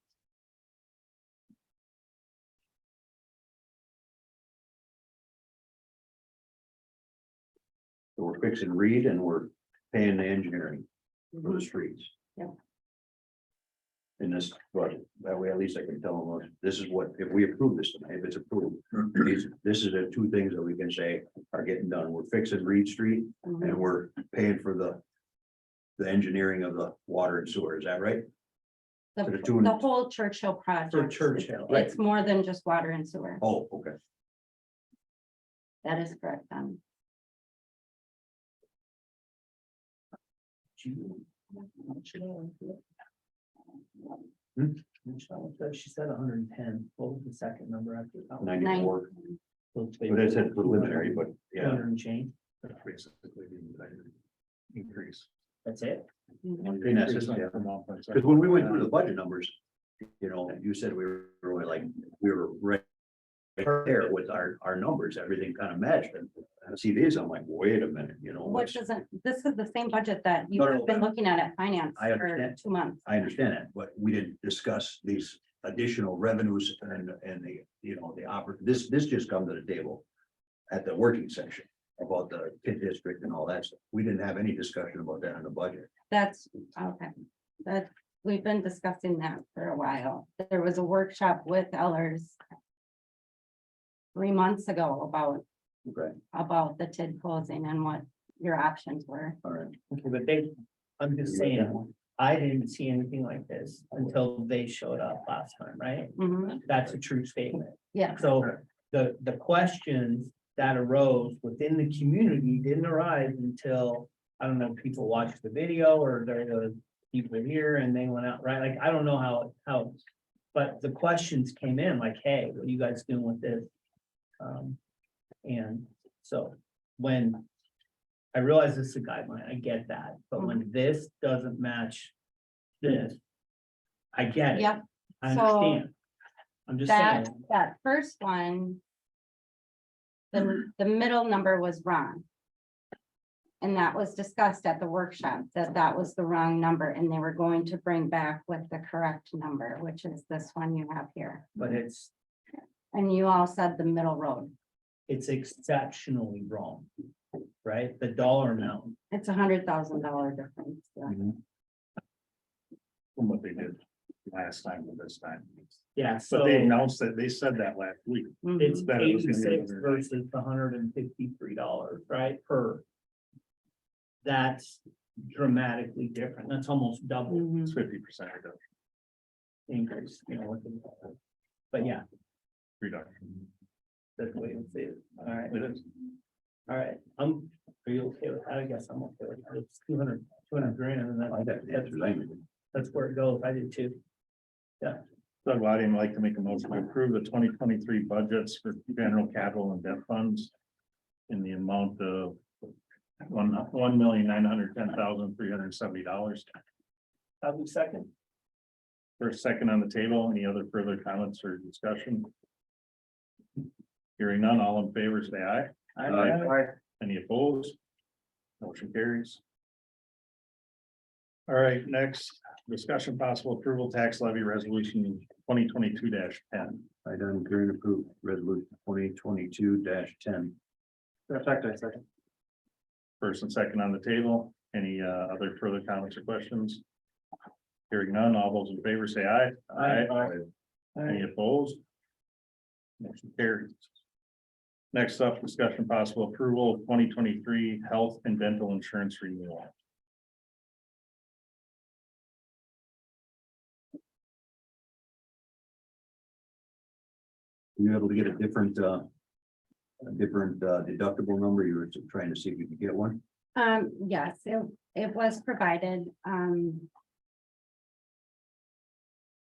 So we're fixing Reed and we're paying the engineering for the streets. Yep. In this budget, that way at least I can tell them, look, this is what, if we approve this tonight, if it's approved. This is the two things that we can say are getting done. We're fixing Reed Street Mhm. and we're paying for the engineering of the water and sewer, is that right? The, to the tune- the whole Churchill project. For Churchill. It's more than just water and sewer. Oh, okay. That is correct. She said 110. What was the second number after that? 94, So it's but it said preliminary, but yeah. 200 and change. That's basically the entire increase. That's it. Mhm. In essence, yeah. Because when we went through the budget numbers, you know, you said we were really like, we were right there with our numbers, everything kind of matched, and I see these, I'm like, wait a minute, you know. Which what's- isn't, this is the same budget that No, no, you've been looking at finance I for understand. 2 months. I understand that, but we didn't discuss these additional revenues and the, you know, this just come to the table at the working session about the TID district and all that stuff. We didn't have any discussion about that in the budget. That's, okay, that, we've been discussing that for a while. There was a workshop with Ellers 3 months ago Okay, about the TID closing and what your options were. all right. Okay, but I'm just saying, I didn't see anything like this until they showed up last time, right? Mhm. That's a true statement. Yeah, So the questions that arose within the community didn't arise until, I don't know, people watched the video or there was people here and they went out, right? Like, I don't know how, but the questions came in like, hey, what are you guys doing with this? And so when I realize this is a guideline, I get that, but when this doesn't match this, I get it. Yep. I So understand. I'm just saying. that first one. The middle number was wrong. And that was discussed at the workshop, that was the wrong number, and they were going to bring back with the correct number, which is this one you have here. But it's And you all said the middle road. exceptionally wrong. Right? The dollar amount. It's $100,000 difference. Yeah. From what they did last time to this time. Yeah, But so they announced that, they said that last week. Mhm. it's that it was gonna be 86 under- versus the $153, right? Per. That's dramatically different. That's almost double Mhm. It's 50% reduction. increase, you know, with the- but yeah, Reduction. that's the way it's it. All right. It is. All right, are you okay with that? I guess I'm okay with it. It's 200 grand and I got the that's, answers I needed. that's where it goes. I did too. So I'd like to make a motion to approve the 2023 budgets for general capital and debt funds. In the amount of $1,910,370. I'll do second. For a second on the table, any other further comments or discussion? Hearing none, all in favor, say aye. Aye. Any opposed? Motion carries. All right, next, discussion possible approval tax levy resolution 2022-10. I done agree and approve resolution 2022-10. Effect, I second. First and second on the table. Any other further comments or questions? Hearing none, all those in favor say aye. Any opposed? Motion carries. Next up, discussion possible approval of 2023 health and dental insurance renewal. You able to get a different deductible number? You were trying to see if you could get one. Yes, it was provided,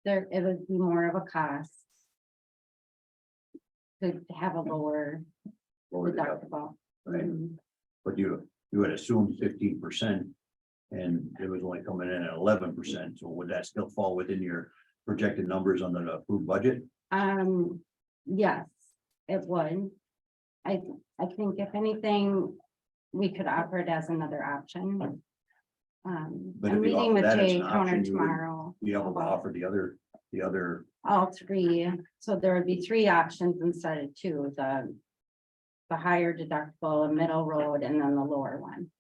there, it would be more of a cost. To have a lower Lower deductible, deductible. right? Mhm. But you had assumed 15%. And it was only coming in at 11%, so would that still fall within your projected numbers on the approved budget? Yes, it would. I think if anything, we could offer it as another option. But I'm if you meeting offer with that as Jay an Counter option, you would tomorrow. be able to about offer the other, all three, so there would be three options instead of two, the higher deductible, a middle road, and then the lower one.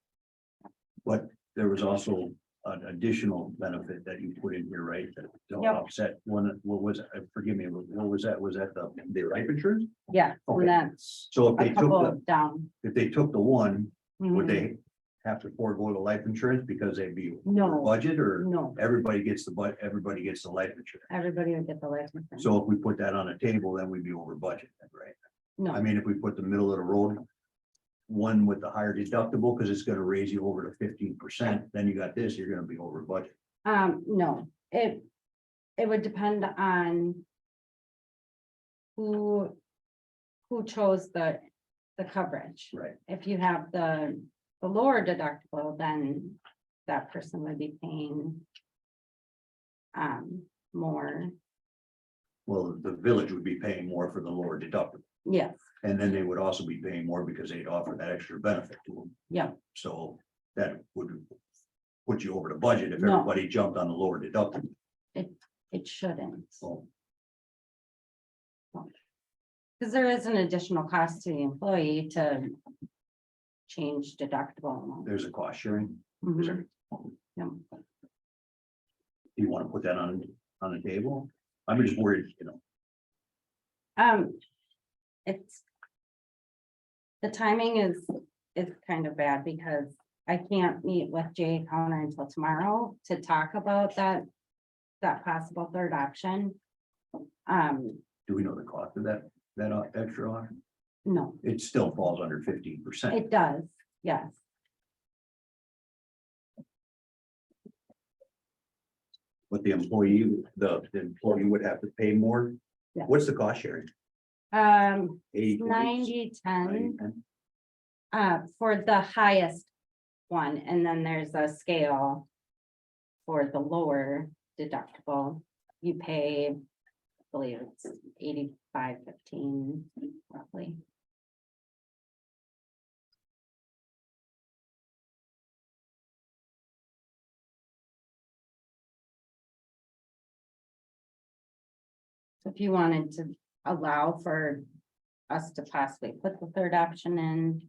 but there was also an additional benefit that you put in here, right? That don't Yep. offset one, what was, it? Forgive me, what was that? Was that the life insurance? Yeah, Okay. and that's So if a they took couple the, down. if they took the one, would Mhm. they have to forego the life insurance because they'd be No, budget or no, everybody gets everybody gets the life insurance? everybody would get the life insurance. So if we put that on a table, then we'd be over budget, right? I No, mean, if we put the middle of the road. One with the higher deductible, because it's gonna raise you over to 15%, then you got this, you're gonna be over budget. no, it would depend on who chose the coverage. Right. If you have the lower deductible, then that person would be paying more, Well, the village would be paying more for the lower deductible, yes, and then they would also be paying more because they'd offer that extra benefit to them. yeah, So that would put you over the budget if No. everybody jumped on the lower deductible. it shouldn't. So Because there is an additional cost to the employee to change deductible amount. there's a cost sharing. Mhm. Yeah. Do you want to put that on the table? I'm just worried, It's. The timing is kind of bad because I can't meet with Jay Counter until tomorrow to talk about that possible third option. do we know the cost of that extra option? No, It still falls under 15%. it does, yes. But the employee would have to pay more. Yeah. What's the cost sharing? 80, 90/10 for the highest one, and then there's a scale. For the lower deductible, you pay, I believe it's 85/15 roughly. So if you wanted to allow for us to possibly put the third option in,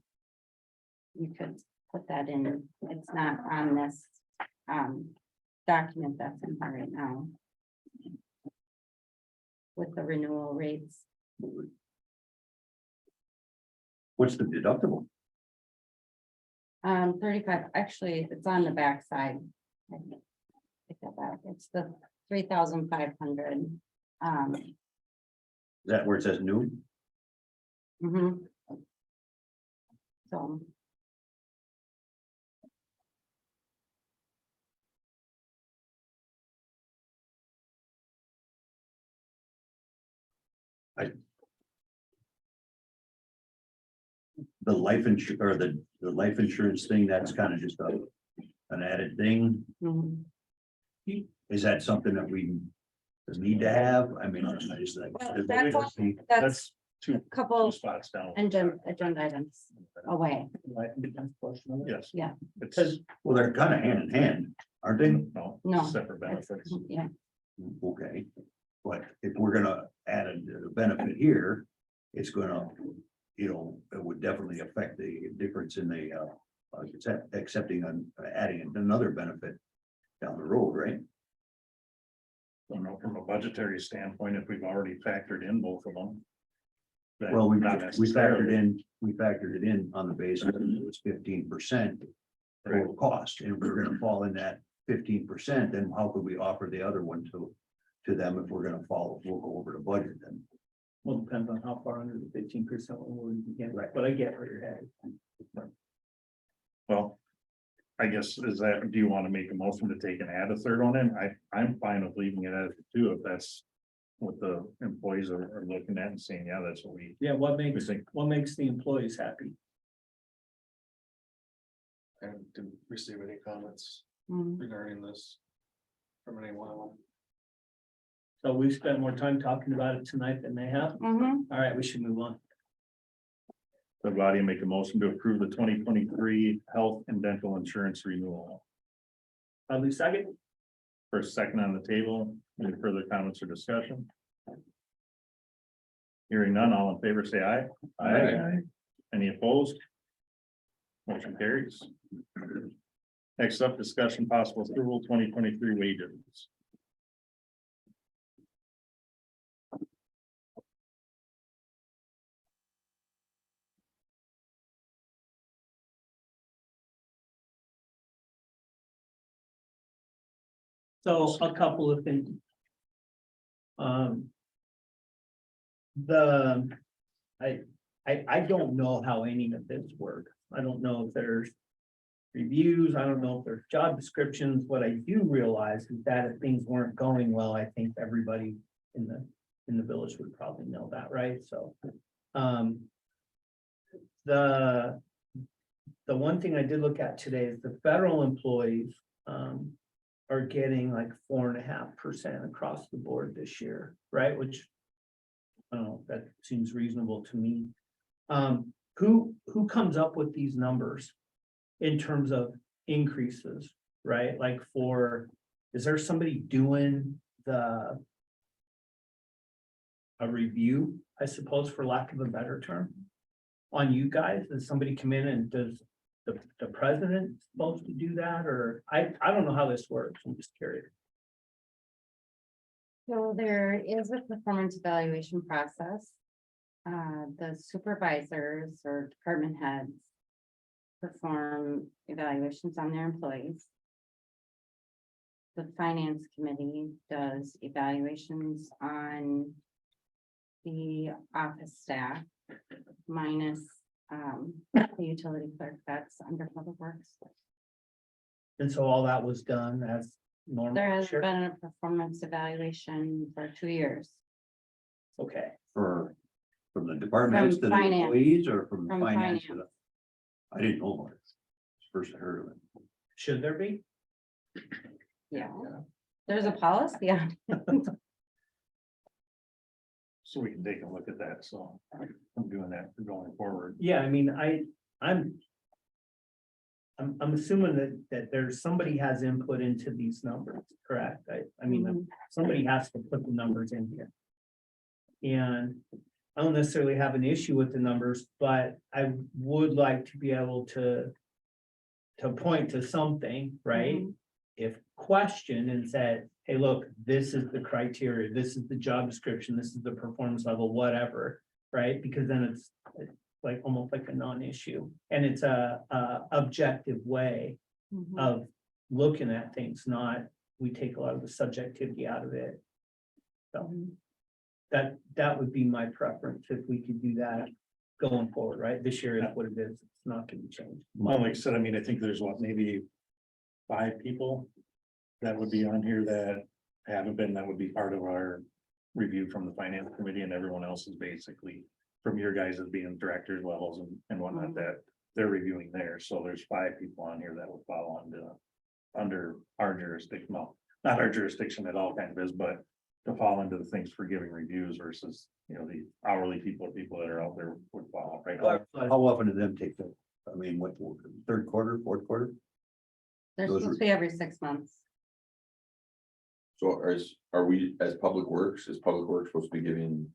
you could put that in. It's not on this document that's in here right now. With the renewal rates, What's the deductible? 35, actually, it's on the back side. Pick that back. It's the 3,500. Is that where it says new? Mhm. So. The life insurance or the life insurance thing, that's kind of just an added thing. Mhm. Is that something that we need to have? I mean, I just like. Well, that's two couple spots down. agenda items away. Life and defense portion of it. Yes. Yeah. It's, Well, they're kind of hand in hand, aren't they? no, No. separate It's- benefits. Yeah, Okay, but if we're gonna add a benefit here, it's gonna, it would definitely affect the difference in the, accepting and adding another benefit down the road, right? Don't know, from a budgetary standpoint, if we've already factored in both of them. then Well, we not factored it in on the basis that it was 15%. Total cost, and if we're gonna fall in that 15%, then how could we offer the other one to them if we're gonna follow, we'll go over the budget then? Well, depends on how far under the 15% we get, right, but I get where you're headed. Well, I guess is that, do you want to make a motion to take and add a third one in? I'm fine with leaving it as two, if that's what the employees are looking at and saying, yeah, that's what we Yeah, what makes think. the employees happy? And didn't receive any comments Mhm. regarding this from anyone of them. So we've spent more time talking about it tonight than they have. Mhm. All right, we should move on. The body make a motion to approve the 2023 health and dental insurance renewal. Probably second. First, second on the table, any further comments or discussion? Hearing none, all in favor, say aye. Aye. Any opposed? Motion carries. Next up, discussion possible approval 2023 wages. So a couple of things. The, I don't know how any of this works. I don't know if there's reviews, I don't know if there's job descriptions. What I do realize is that if things weren't going well, I think everybody in the village would probably know that, right? So, the one thing I did look at today is the federal employees, are getting like 4.5% across the board this year, right? Which, I don't know, that seems reasonable to me. Who comes up with these numbers in terms of increases, right? Like is there somebody doing a review, I suppose, for lack of a better term? On you guys, does somebody come in and does the president supposed to do that, or I don't know how this works, I'm just curious. So there is a performance evaluation process. The supervisors or department heads perform evaluations on their employees. The finance committee does evaluations on the office staff minus the utility clerk that's under public works. And so all that was done as normal. There has Sure. been a performance evaluation for 2 years. Okay, From the department heads to the finance. employees or from From finance? finance. I didn't know about it. It's the First I heard of it. should there be? Yeah. There's a policy on it. So we can take a look at that, so I'm doing that going forward. Yeah, I mean, I'm assuming that there's, somebody has input into these numbers, correct? I mean, somebody has to put the numbers in here. And I don't necessarily have an issue with the numbers, but I would like to be able to point to something, right? Mhm. If questioned and said, hey, look, this is the criteria, this is the job description, this is the performance level, whatever, right? Because then it's like almost like a non-issue, and it's a objective way Mhm. of looking at things, not, we take a lot of the subjectivity out of it. So Mhm. that would be my preference, if we could do that going forward, right? This year is what it is, it's not gonna change. Well, like I said, I mean, I think there's maybe 5 people that would be on here that haven't been, that would be part of our review from the finance committee, and everyone else is basically from your guys as being directors levels and whatnot, that they're reviewing there. So there's 5 people on here that would fall under our jurisdiction. Well, not our jurisdiction at all kind of is, but to fall into the things for giving reviews versus, you know, the hourly people that are out there would fall, right? How often do them take the, I mean, what, third quarter, fourth quarter? They're Those supposed to be every 6 months. So are we, as Public Works, is Public Works supposed to be giving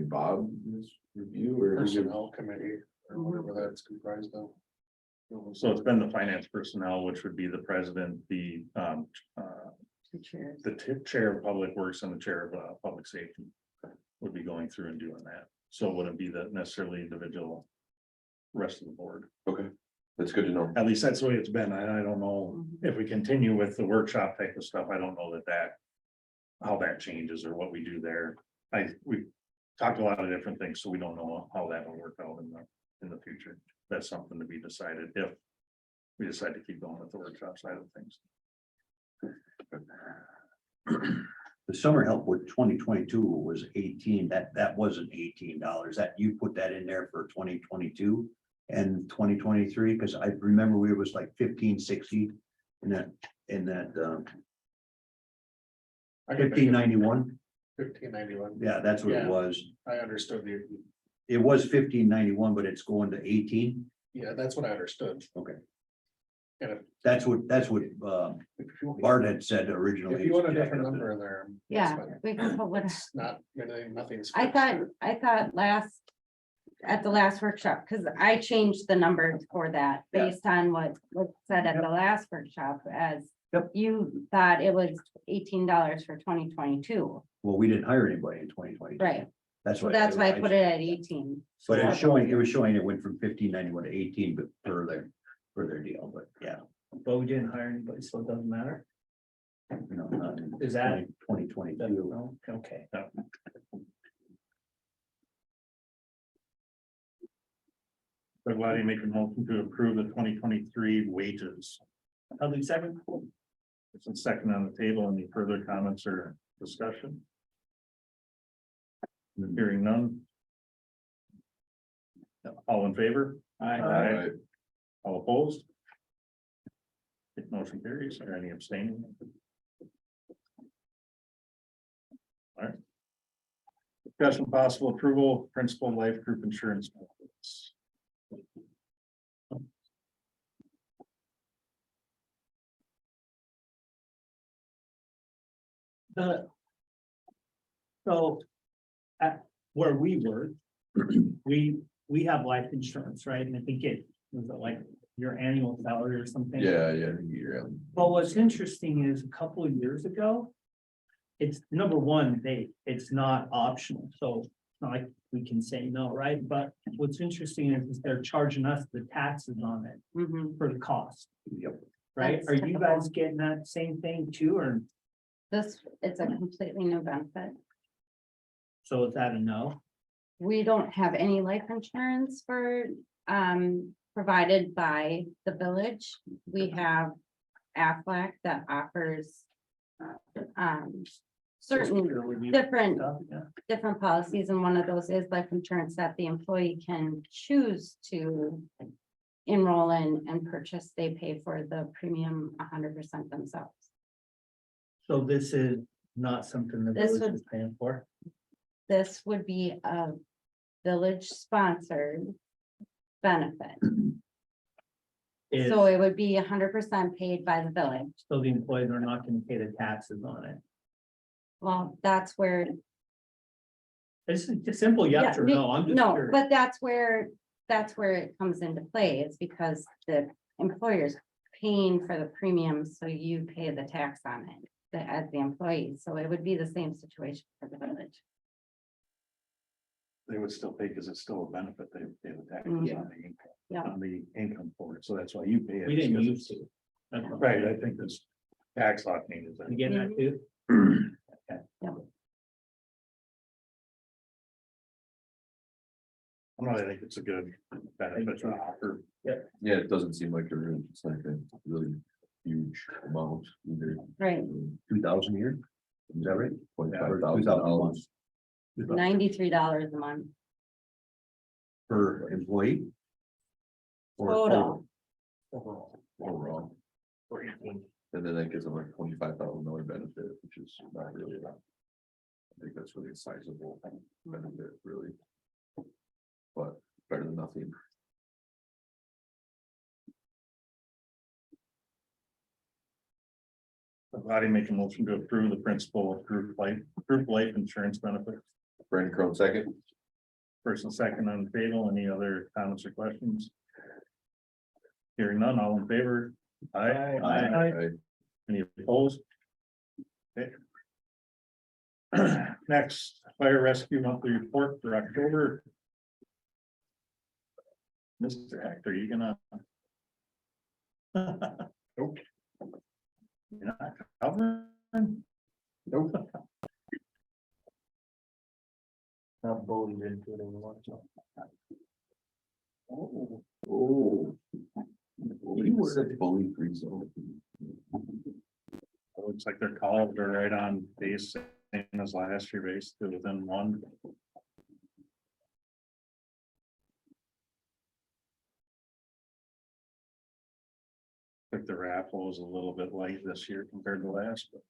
Bob this review or? Personnel committee or whatever that's comprised of. So it's been the finance personnel, which would be the president, the Two chairs. chair of public works and the chair of public safety. Would be going through and doing that. So it wouldn't be the necessarily individual. Rest of the board. Okay, that's good to know. At least that's the way it's been. I don't know if we continue with the workshop type of stuff. I don't know that. How that changes or what we do there. We talked a lot of different things, so we don't know how that will work out in the future. That's something to be decided if. We decide to keep going with the workshop side of things. The summer help with 2022 was 18, that wasn't $18, that you put that in there for 2022 and 2023, because I remember we was like 1560 in that 1591, 1591. yeah, that's what it Yeah. was. I understood the, It was 1591, but it's going to 18. yeah, that's what I understood. Okay. And That's what if you, Bart had said originally. if you want a different number in there. that's Yeah, fine. we can put what, It's not, nothing's. I fixed. thought at the last workshop, because I changed the number for that Yeah. based on what was said at the last workshop as. Yep. You thought it was $18 for 2022, Well, we didn't hire anybody in 2020. right? That's So why. that's why I put it at 18. But it was showing it went from 1591 to 18, but for their deal, but yeah. But we didn't hire anybody, so it doesn't matter. You know, Is that- 2022? No, okay. So glad you make a motion to approve the 2023 wages. I'll do second. It's a second on the table. Any further comments or discussion? Hearing none. All in favor? Alright, All opposed? Motion carries. Or any abstaining? All right. Discussion possible approval, principal life group insurance. benefits. So at where we work, we have life insurance, right? And I think it was like your annual salary or something. yeah, yeah. But what's interesting is a couple of years ago, it's number one, it's not optional, so it's not like we can say no, right? But what's interesting is they're charging us the taxes on it Mhm. for the cost, Yep. right? That's Are you typical. guys getting that same thing too, or It's a completely new benefit. so is that a no? We don't have any life insurance for, provided by the village. We have Aflac that offers, certain different Yeah. different policies, and one of those is life insurance that the employee can choose to enroll in and purchase. They pay for the premium 100% themselves. So this is not something the This village would- is paying for? This would be a village-sponsored benefit. Is, So it would be 100% paid by the village. so the employees are not gonna pay the taxes on it? Well, that's where, It's a simple yes or no, I'm just no, curious. but that's where it comes into play. It's because the employer's paying for the premium, so you pay the tax on it as the employee. So it would be the same situation for the village. They would still pay because it's still a benefit. They pay the taxes Mhm. on the income. Yeah. On the income for it. So that's why you pay it. We didn't because used to. That's all. Right, I think this tax law changes. You getting that too? I think it's a good benefit to offer. Yeah, it doesn't seem like it's like a really huge amount either. Right, 2,000 a year, is that right? $25,000. $93 a month Per employee? Or total. Overall. And then that gives them like $25,000 benefit, which is not really enough. I think that's really a sizable benefit, really. But better than nothing. The body make a motion to approve the principal of group life insurance benefit. Brandon Crone, second. First and second on the table. Any other comments or questions? Hearing none, all in favor? Aye. Aye. Any opposed? Okay. Next, fire rescue monthly report for October. Mr. Hector, you gonna? Nope. You're not covering? Nope. Not bullied into it anymore, so. Oh. You were a bully free zone. Looks like their calls are right on base, same as last year, basically within one. I think the raffle was a little bit light this year compared to last, but.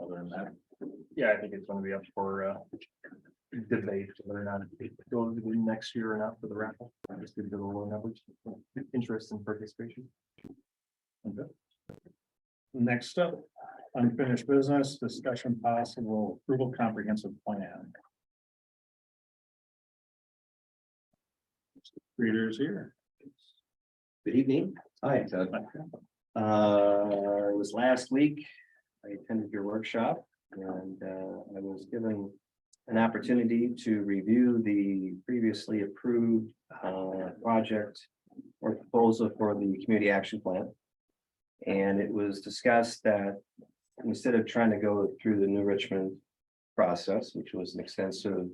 Other than that, Yeah, I think it's gonna be up for debate whether or not it goes in next year or not for the raffle. Just due to the low numbers, interest and participation. okay. Next up, unfinished business, discussion possible approval comprehensive plan. Readers here. Good evening. Hi. Ted. It was last week. I attended your workshop and I was given an opportunity to review the previously approved project or proposal for the community action plan. And it was discussed that instead of trying to go through the New Richmond process, which was an extensive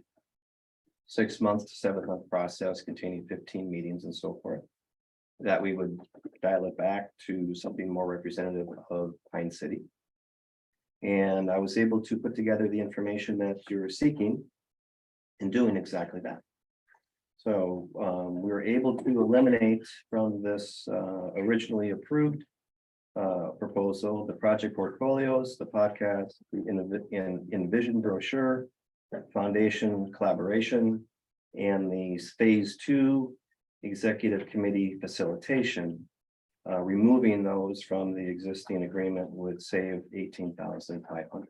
6 month to 7 month process containing 15 meetings and so forth, that we would dial it back to something more representative of Pine City. And I was able to put together the information that you're seeking in doing exactly that. So we were able to eliminate from this originally approved proposal, the project portfolios, the podcast, the Envision brochure, foundation collaboration, and the phase 2 executive committee facilitation. Removing those from the existing agreement would save $18,500.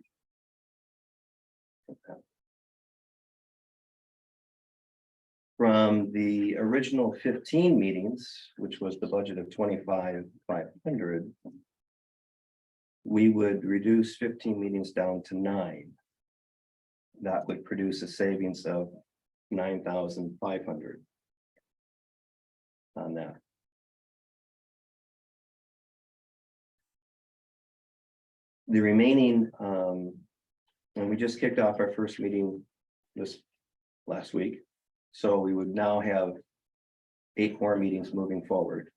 From the original 15 meetings, which was the budget of $25,500, we would reduce 15 meetings down to 9. That would produce a savings of $9,500 on that. The remaining, and we just kicked off our first meeting this last week. So we would now have 8 more meetings moving forward.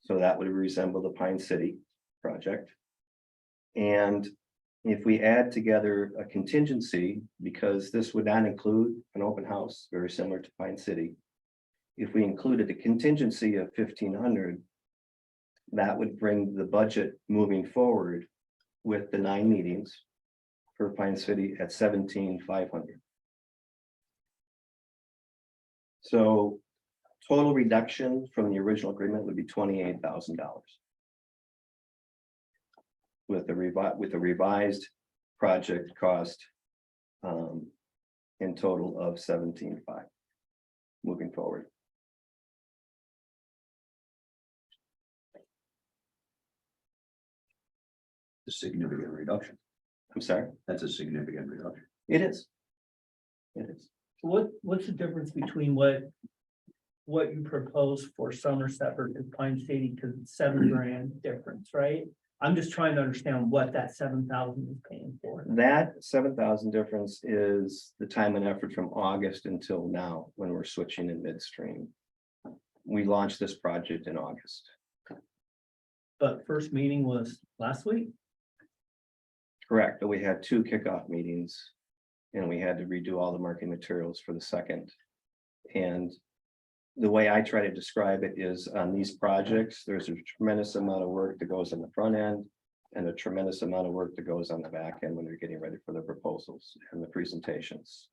So that would resemble the Pine City project. And if we add together a contingency, because this would not include an open house, very similar to Pine City. If we included a contingency of 1,500, that would bring the budget moving forward with the 9 meetings for Pine City at 17,500. So total reduction from the original agreement would be $28,000. With the revised project cost in total of 17,500 moving forward. A significant reduction. I'm sorry, That's a significant reduction. it is. It is. What's the difference between what you propose for Somerset versus Pine City, because it's $7,000 difference, right? I'm just trying to understand what that 7,000 is paying for. That 7,000 difference is the time and effort from August until now, when we're switching in midstream. We launched this project in August. But first meeting was last week. Correct, but we had 2 kickoff meetings. And we had to redo all the marketing materials for the second. And the way I try to describe it is on these projects, there's a tremendous amount of work that goes in the front end. And a tremendous amount of work that goes on the back end when they're getting ready for the proposals and the presentations.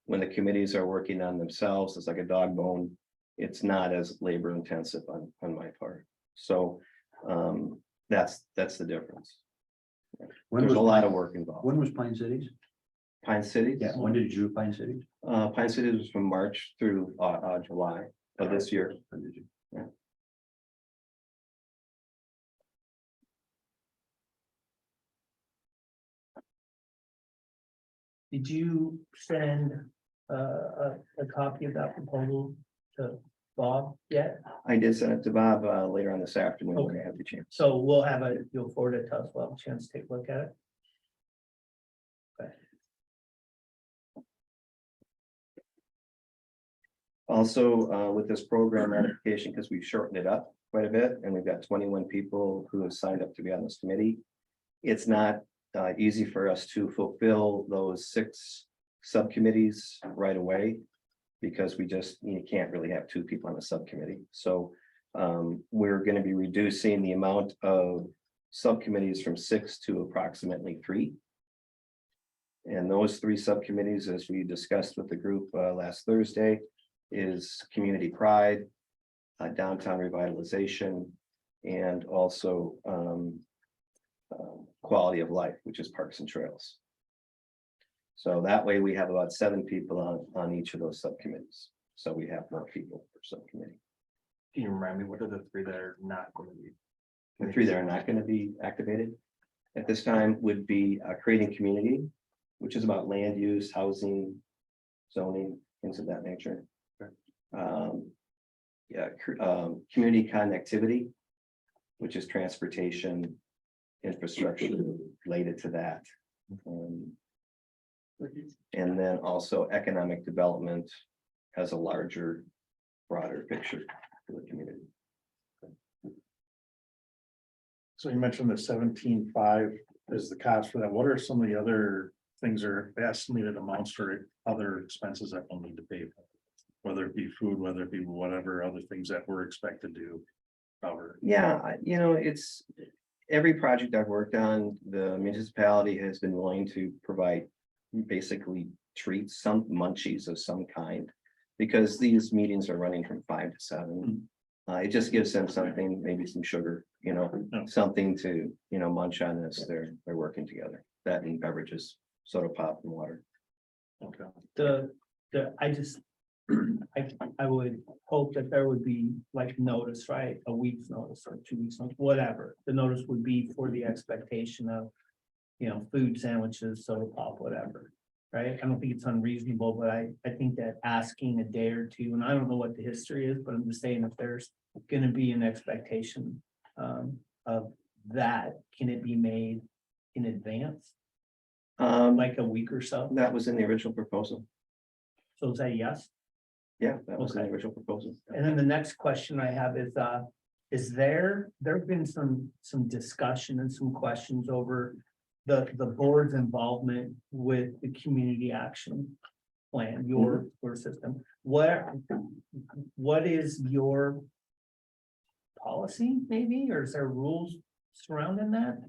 When the committees are working on themselves, it's like a dog bone. It's not as labor intensive on my part. So that's the difference. There's a lot of work involved. When was Pine Cities? Pine Cities? Yeah, when did you do Pine Cities? Pine Cities was from March through July of this year. When did you? Did you send a copy of that proposal to Bob yet? I did send it to Bob later on this afternoon when I Okay. had the chance. So we'll have you'll forward it to us, we'll have a chance to take a look at it. Also, with this program ratification, because we've shortened it up quite a bit, and we've got 21 people who have signed up to be on this committee. It's not easy for us to fulfill those 6 subcommittees right away. Because you can't really have 2 people on a subcommittee. So we're going to be reducing the amount of subcommittees from 6 to approximately 3. And those 3 subcommittees, as we discussed with the group last Thursday, is community pride, downtown revitalization, and also quality of life, which is parks and trails. So that way we have about 7 people on each of those subcommittees. So we have more people per subcommittee. Can you remind me, what are the 3 that are not going to be? The 3 that are not going to be activated at this time would be creating community, which is about land use, housing, zoning, things of that nature. Community connectivity, which is transportation, infrastructure related to that. And then also economic development has a larger, broader picture for the community. So you mentioned the 17.5 is the cost for that. What are some of the other things or estimated amounts for other expenses that we'll need to pay for? Whether it be food, whether it be whatever other things that we're expected to cover. Yeah, it's every project I've worked on, the municipality has been willing to provide basically treats, some munchies of some kind. Because these meetings are running from 5 to 7. It just gives them something, maybe some sugar, something to, munch on as they're working together. That and beverages, soda pop and water. Okay. I would hope that there would be like notice, right? A week's notice or 2 weeks, notice, whatever. The notice would be for the expectation of, food, sandwiches, soda pop, whatever. Right? I don't think it's unreasonable, but I think that asking a day or 2, and I don't know what the history is, but I'm just saying if there's gonna be an expectation of that, can it be made in advance? Like a week or so? That was in the original proposal. So is that yes? Yeah, that was in the Okay. original proposal. And then the next question I have is there've been some discussion and some questions over the board's involvement with the community action plan, your system. What is your policy maybe, or is there rules surrounding that?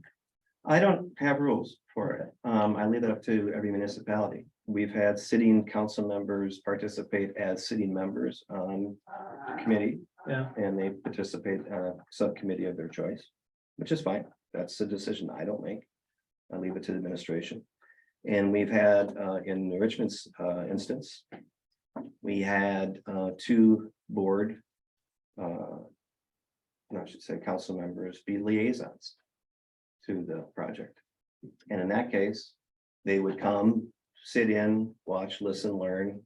I don't have rules for it. I leave it up to every municipality. We've had sitting council members participate as sitting members on the committee. Yeah. And they participate on a subcommittee of their choice, which is fine. That's a decision I don't make. I leave it to the administration. And we've had, in Richmond's instance, we had 2 board, I should say council members be liaisons to the project. And in that case, they would come, sit in, watch, listen, learn,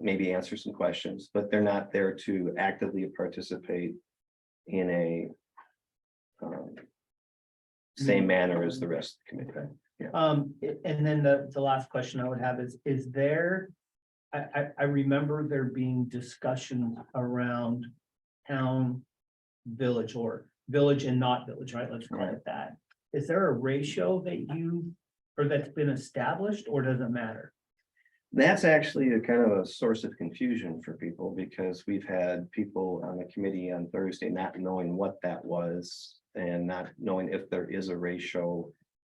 maybe answer some questions, but they're not there to actively participate in a same manner as the rest of the committee. And then the last question I would have is there, I remember there being discussions around town, village, or village and not village, right? Let's call it that. Is there a ratio that or that's been established, or does it matter? That's actually a kind of a source of confusion for people because we've had people on the committee on Thursday not knowing what that was and not knowing if there is a ratio.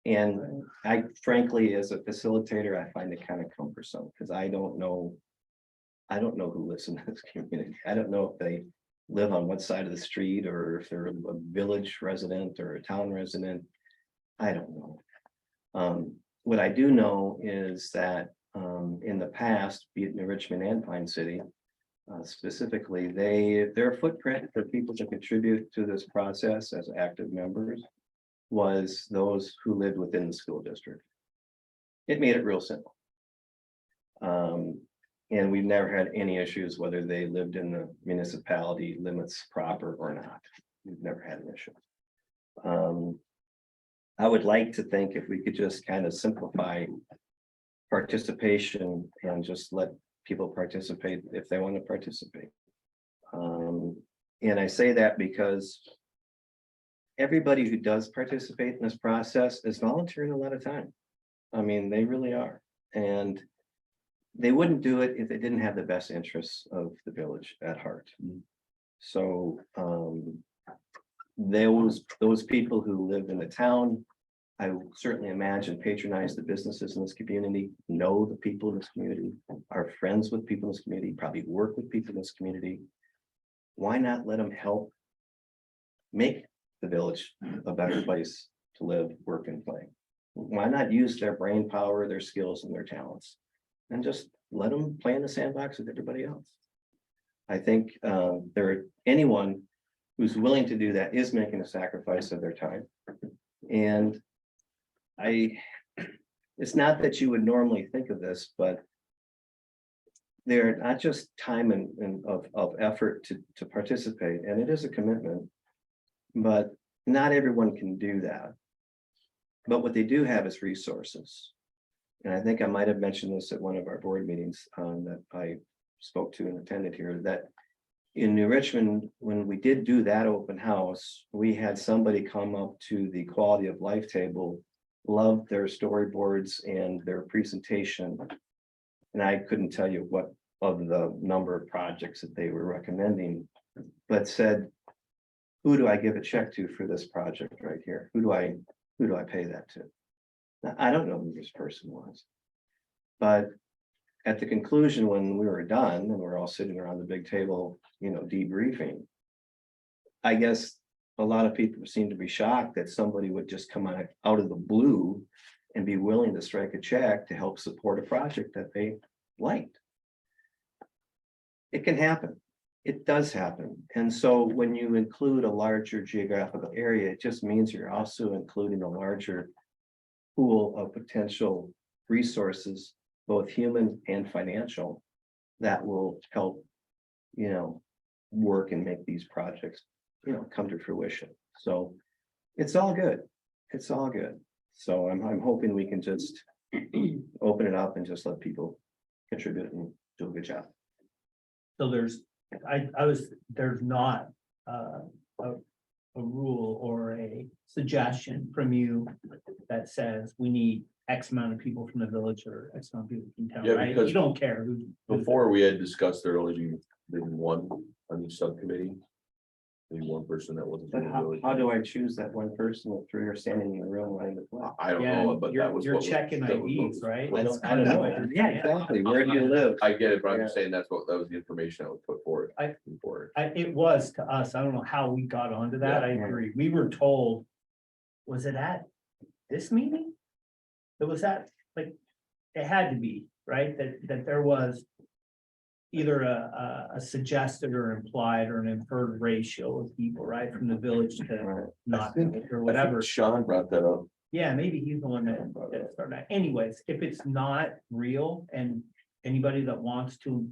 And I frankly, as a facilitator, I find it kind of cumbersome because I don't know. I don't know who lives in this community. I don't know if they live on what side of the street or if they're a village resident or a town resident. I don't know. What I do know is that in the past, be it in Richmond and Pine City, specifically, their footprint for people to contribute to this process as active members was those who lived within the school district. It made it real simple. And we've never had any issues whether they lived in the municipality limits proper or not. We've never had an issue. I would like to think if we could just kind of simplify participation and just let people participate if they want to participate. And I say that because everybody who does participate in this process is volunteering a lot of time. I mean, they really are. And they wouldn't do it if they didn't have the best interests of the village at heart. So those people who live in the town, I would certainly imagine patronize the businesses in this community, know the people in this community, are friends with people in this community, probably work with people in this community. Why not let them help make the village a better place to live, work, and play? Why not use their brain power, their skills, and their talents? And just let them play in the sandbox with everybody else. I think anyone who's willing to do that is making a sacrifice of their time. And it's not that you would normally think of this, but they're not just time and of effort to participate, and it is a commitment, but not everyone can do that. But what they do have is resources. And I think I might have mentioned this at one of our board meetings that I spoke to and attended here, that in New Richmond, when we did do that open house, we had somebody come up to the quality of life table, loved their storyboards and their presentation. And I couldn't tell you what of the number of projects that they were recommending, but said, who do I give a check to for this project right here? Who do I pay that to? Now, I don't know who this person was. But at the conclusion, when we were done and we're all sitting around the big table, debriefing, I guess a lot of people seem to be shocked that somebody would just come out of the blue and be willing to strike a check to help support a project that they liked. It can happen. It does happen. And so when you include a larger geographical area, it just means you're also including a larger pool of potential resources, both human and financial, that will help, work and make these projects, come to fruition. So it's all good. It's all good. So I'm hoping we can just open it up and just let people contribute and do a good job. So there's not a rule or a suggestion from you that says we need X amount of people from the village or X amount of people from town, Yeah, right? because You don't care who. Before, we had discussed there only been one on each subcommittee. Maybe one person that wasn't. But from the how village. do I choose that one person if three are standing in the room wanting to play? I don't Yeah, know, but that was. you're what was- checking that was what IDs, was- right? I don't know. Yeah, exactly. Where do you live? I get it, but I'm Yeah. just saying that was the information I would put forward. It was to us. I don't know how we got onto that. I Yeah. agree. We were told, was it at this meeting? It was at, like, it had to be, right? That there was either a suggested or implied or an inferred ratio of people, right, from the village to not, or whatever. Sean brought that up. Yeah, maybe he's the one that started that. Anyways, if it's not real and anybody that wants to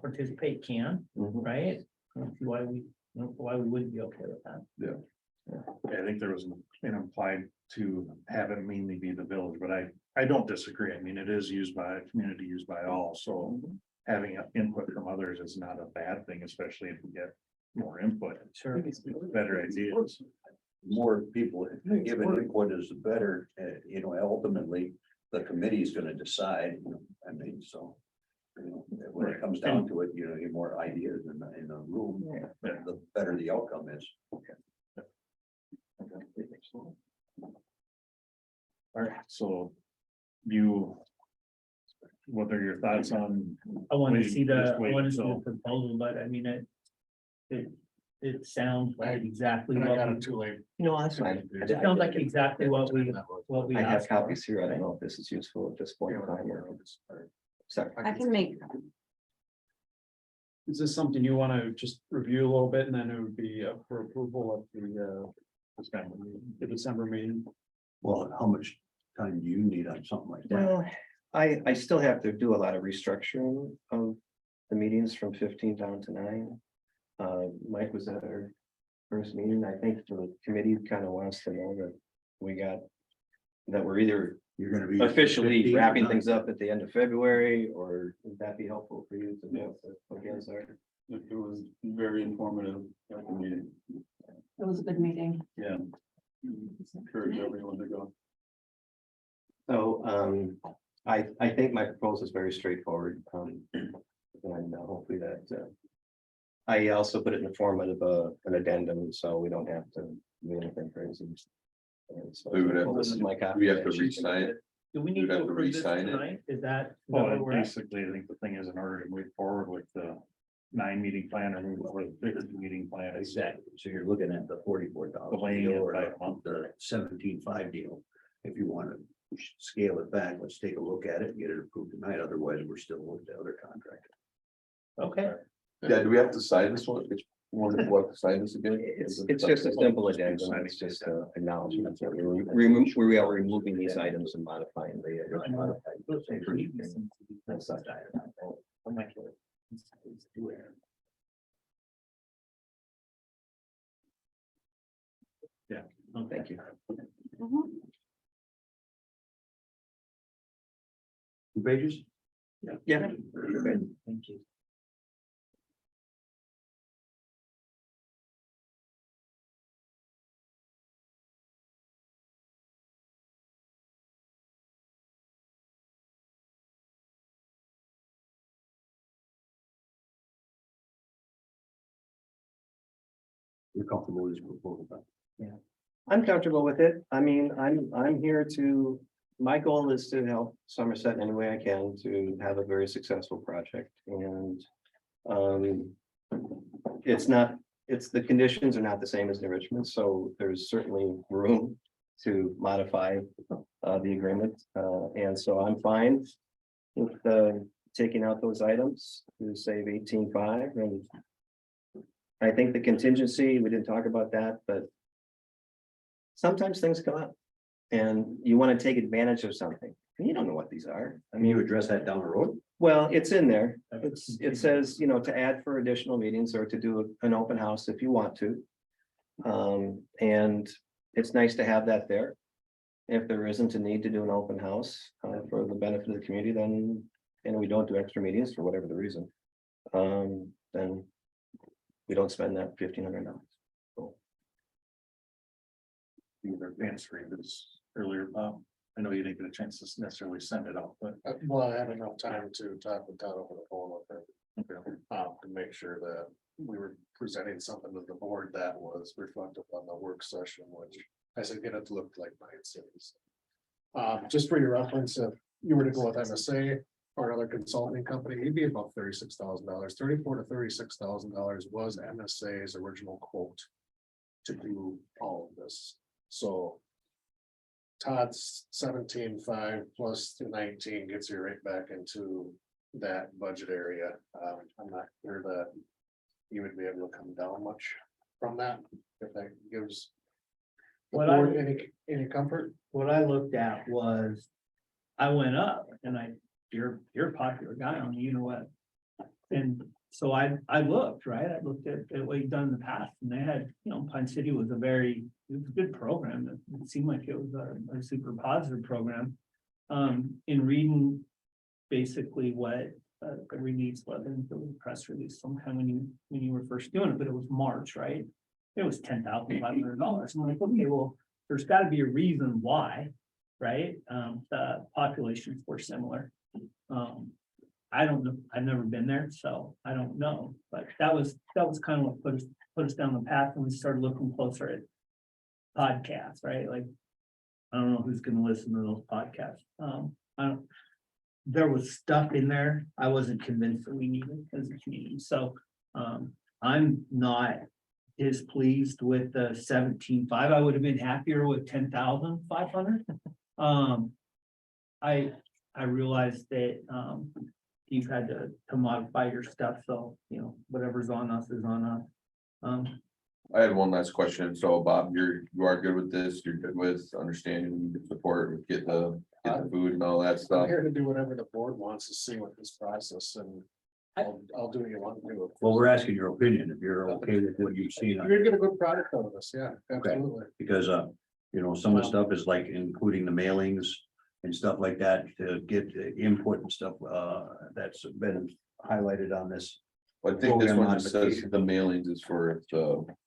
participate can, Mhm. right? I don't see why we wouldn't be okay with that. I think there was an implied to have it mainly be the village, but I don't disagree. I mean, it is used by community, used by all, so having input from others is not a bad thing, especially if we get more input. Sure. Better ideas. More people given input is better, ultimately, the committee is gonna decide, I mean, so. You know, when it comes down to it, you know, you get more ideas in the room, the better the outcome is. All right, so you. What are your thoughts on? I want to Wait, see just I wait want to see the until- proposal, but I mean, it sounds like exactly And I what, got it we- too late. No, that's fine. it sounds like exactly what we I have asked for. copies here. I don't know if this is useful at this point in time or. Sorry. I can make, Is this something you want to just review a little bit and then it would be up for approval at the December meeting? Well, how much time do you need on something like that? Well, I still have to do a lot of restructuring of the meetings from 15 down to 9. Mike was at our first meeting. I think the committee kind of wants to know that that we're either You're gonna be. officially 15 or wrapping not? things up at the end of February, or would that be helpful for you to know what the plans are? It was very informative at the meeting. it was a good meeting. Yeah. Encourage everyone to go. So, I think my proposal is very straightforward. And hopefully that, I also put it in the form of an addendum, so we don't have to do anything crazy. And so We would have to- this is my copy. We have to re-sign it. Do we need You'd to have to approve this re-sign it. tonight? Is that? Well, basically, I think the thing is, in order to move forward with the 9 meeting plan or move forward with the 50 meeting plan. Exactly, so you're looking at the 44,000 Delaying it deal or by a month. the 17.5 deal. If you want to scale it back, let's take a look at it and get it approved tonight, otherwise we're still with the other contract. Okay, Yeah, do we have to sign this one? We'll have to sign this again? It's just a simple addendum. It's just an acknowledgement that we are removing these items and modifying the. Thank you. Mhm. 2 pages? Yeah. thank you. You're comfortable with this proposal? I'm comfortable with it. I mean, I'm here to, my goal is to help Somerset in any way I can to have a very successful project and. The conditions are not the same as the Richmond, so there's certainly room to modify the agreement. And so I'm fine with taking out those items to save 18.5 and. I think the contingency, we didn't talk about that, but. Sometimes things come up and you want to take advantage of something. And you don't know what these are. I Can you mean, address that down the road? well, it's in there. It says, to add for additional meetings or to do an open house if you want to. And it's nice to have that there. If there isn't a need to do an open house for the benefit of the community, then, and we don't do extra meetings for whatever the reason. Then we don't spend that $1,500. You were answering this earlier, Bob. I know you didn't get a chance to necessarily send it out, but. Well, I had enough time to talk with Todd over the phone with her. To make sure that we were presenting something to the board that was reflective on the work session, which I said, get it to look like Pine Cities. Just for your reference, if you were to go with MSA or another consulting company, you'd be about $36,000, $34,000 to $36,000 was MSA's original quote to do all of this. So Todd's 17.5 plus the 19 gets you right back into that budget area. I'm not sure that you would be able to come down much from that, if that gives the What I- board any comfort. What I looked at was, I went up and you're a popular guy on the, what? And so I looked, right? I looked at what you've done in the past and they had, Pine City was it was a good program. It seemed like it was a super positive program. In reading basically what the release was, and there was a press release sometime when you were first doing it, but it was March, right? It was $10,500. I'm like, okay, well, there's got to be a reason why. right? The populations were similar. I don't know, I've never been there, so I don't know, but that was kind of what put us down the path when we started looking closer at podcasts, right? Like, I don't know who's gonna listen to those podcasts. There was stuff in there I wasn't convinced that we needed as a community, so, I'm not displeased with the 17.5. I would have been happier with 10,500. I realized that, you've had to modify your stuff, so, you know, whatever's on us is on us. I had one last question. So Bob, you are good with this? You're good with understanding the support, with get the food and all that I'm stuff? here to do whatever the board wants to see with this process and I'll do what you want to do. Well, we're asking your opinion, if you're okay with what you've seen, You're gonna get a good product out of this, yeah, absolutely. because, you know, some of the stuff is like including the mailings and stuff like that to get the input and stuff, that's been highlighted on this. I think this Program one just says modification. the mailings is for if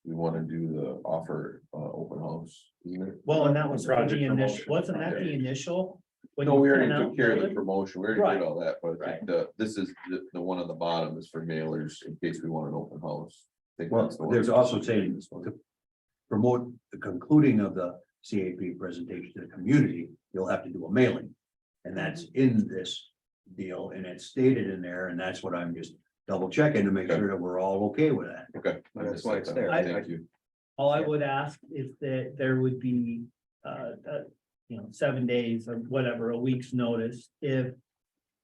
we want to do the offer, open house, isn't it? Well, and that was for Project the initial, promotion. wasn't that the initial? when No, you we already sent out took care of the the- promotion. We already Right. did all that, but I Right. think this is the one on the bottom is for mailers in case we want an open house. I think Well, that's the one. there's also saying to promote the concluding of the CAP presentation to the community, you'll have to do a mailing. And that's in this deal, and it's stated in there, and that's what I'm just double checking to make Okay. sure that we're all okay with that. Okay. That's why it's there. Thank you. All I would ask is that there would be, 7 days or whatever, a week's notice, if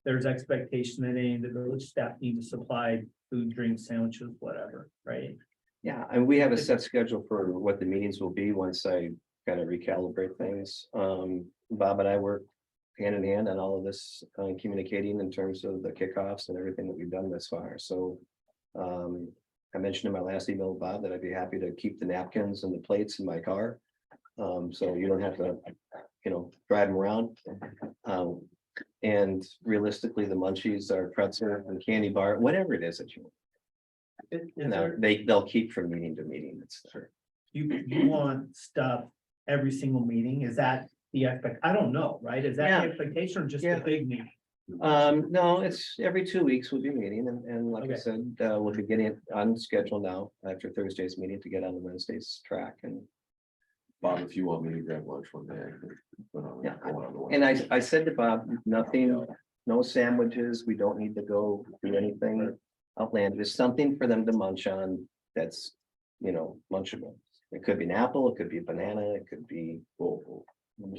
there's expectation that any of the village staff need to supply food, drinks, sandwiches, whatever, right? Yeah, and we have a set schedule for what the meetings will be once I kind of recalibrate things. Bob and I work hand in hand on all of this, communicating in terms of the kickoffs and everything that we've done thus far, so. I mentioned in my last email, Bob, that I'd be happy to keep the napkins and the plates in my car. So you don't have to, drive them around. And realistically, the munchies are pretzel and candy bar, whatever it is that you. They'll keep from meeting to meeting, it's sure. You want stuff every single meeting, is that the I don't know, right? Is that Yeah. the expectation or just Yeah. the big meeting? No, it's every 2 weeks we'll be meeting and like I Okay. said, we'll be getting it on schedule now after Thursday's meeting to get on the Wednesday's track and. Bob, if you want me to grab lunch one day. I can put on- Yeah, go on the one. And I said to Bob, nothing, no sandwiches, we don't need to go do anything outlandish, something for them to munch on that's, munchable. It could be an apple, it could be a banana, it could be.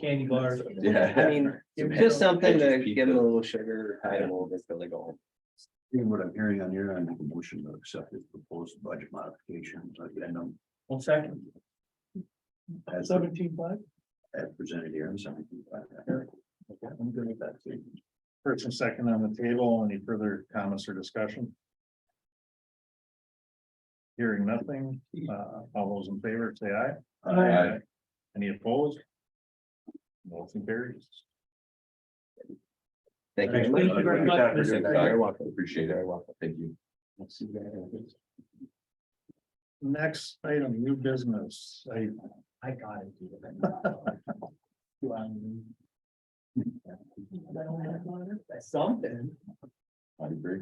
Candy bars. Yeah. I mean, just something to Veggie give them a pizza. little sugar, tide them over until they go home. Hearing what I'm hearing on your end, I make a motion to accept the proposed budget modifications, addendum 1 second. as 17.5. as presented here in 17. I'm good with that too. First and second on the table, any further comments or discussion? Hearing nothing, all those in favor say aye. Aye. Any opposed? Motion carries. Thank you. Thank you very much, Mr. You're very welcome. Appreciate You're it. very welcome. Thank you. Next item, new business. I got it. Something. I agree.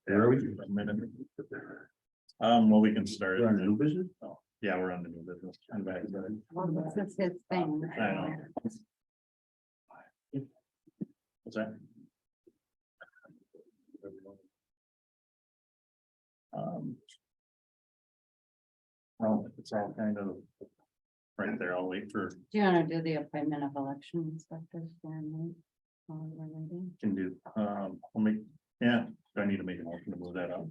There we Well, we can start. go. New business? Yeah, we're on the new business. I'm back. This is his thing. I know. What's that? Well, it's all kind of right there. I'll wait for, Do you want to do the appointment of election inspectors for me? While we're waiting? can do, I'll make, yeah, do I need to make a motion to move that up?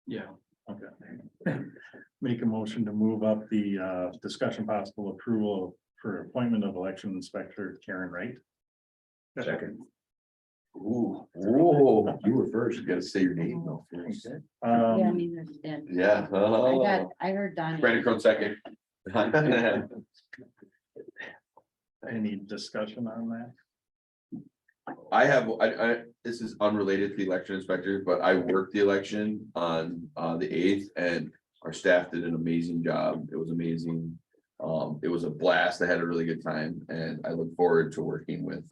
Yeah. Okay. Make a motion to move up the discussion possible approval for appointment of election inspector Karen Wright. Second. Ooh, you were first. You gotta say your name though. first. Yeah, neither did. Yeah. I heard Donnie. Brandon Cron second. Any discussion on that? This is unrelated to the election inspector, but I worked the election on the 8th and our staff did an amazing job. It was amazing. It was a blast. I had a really good time and I look forward to working with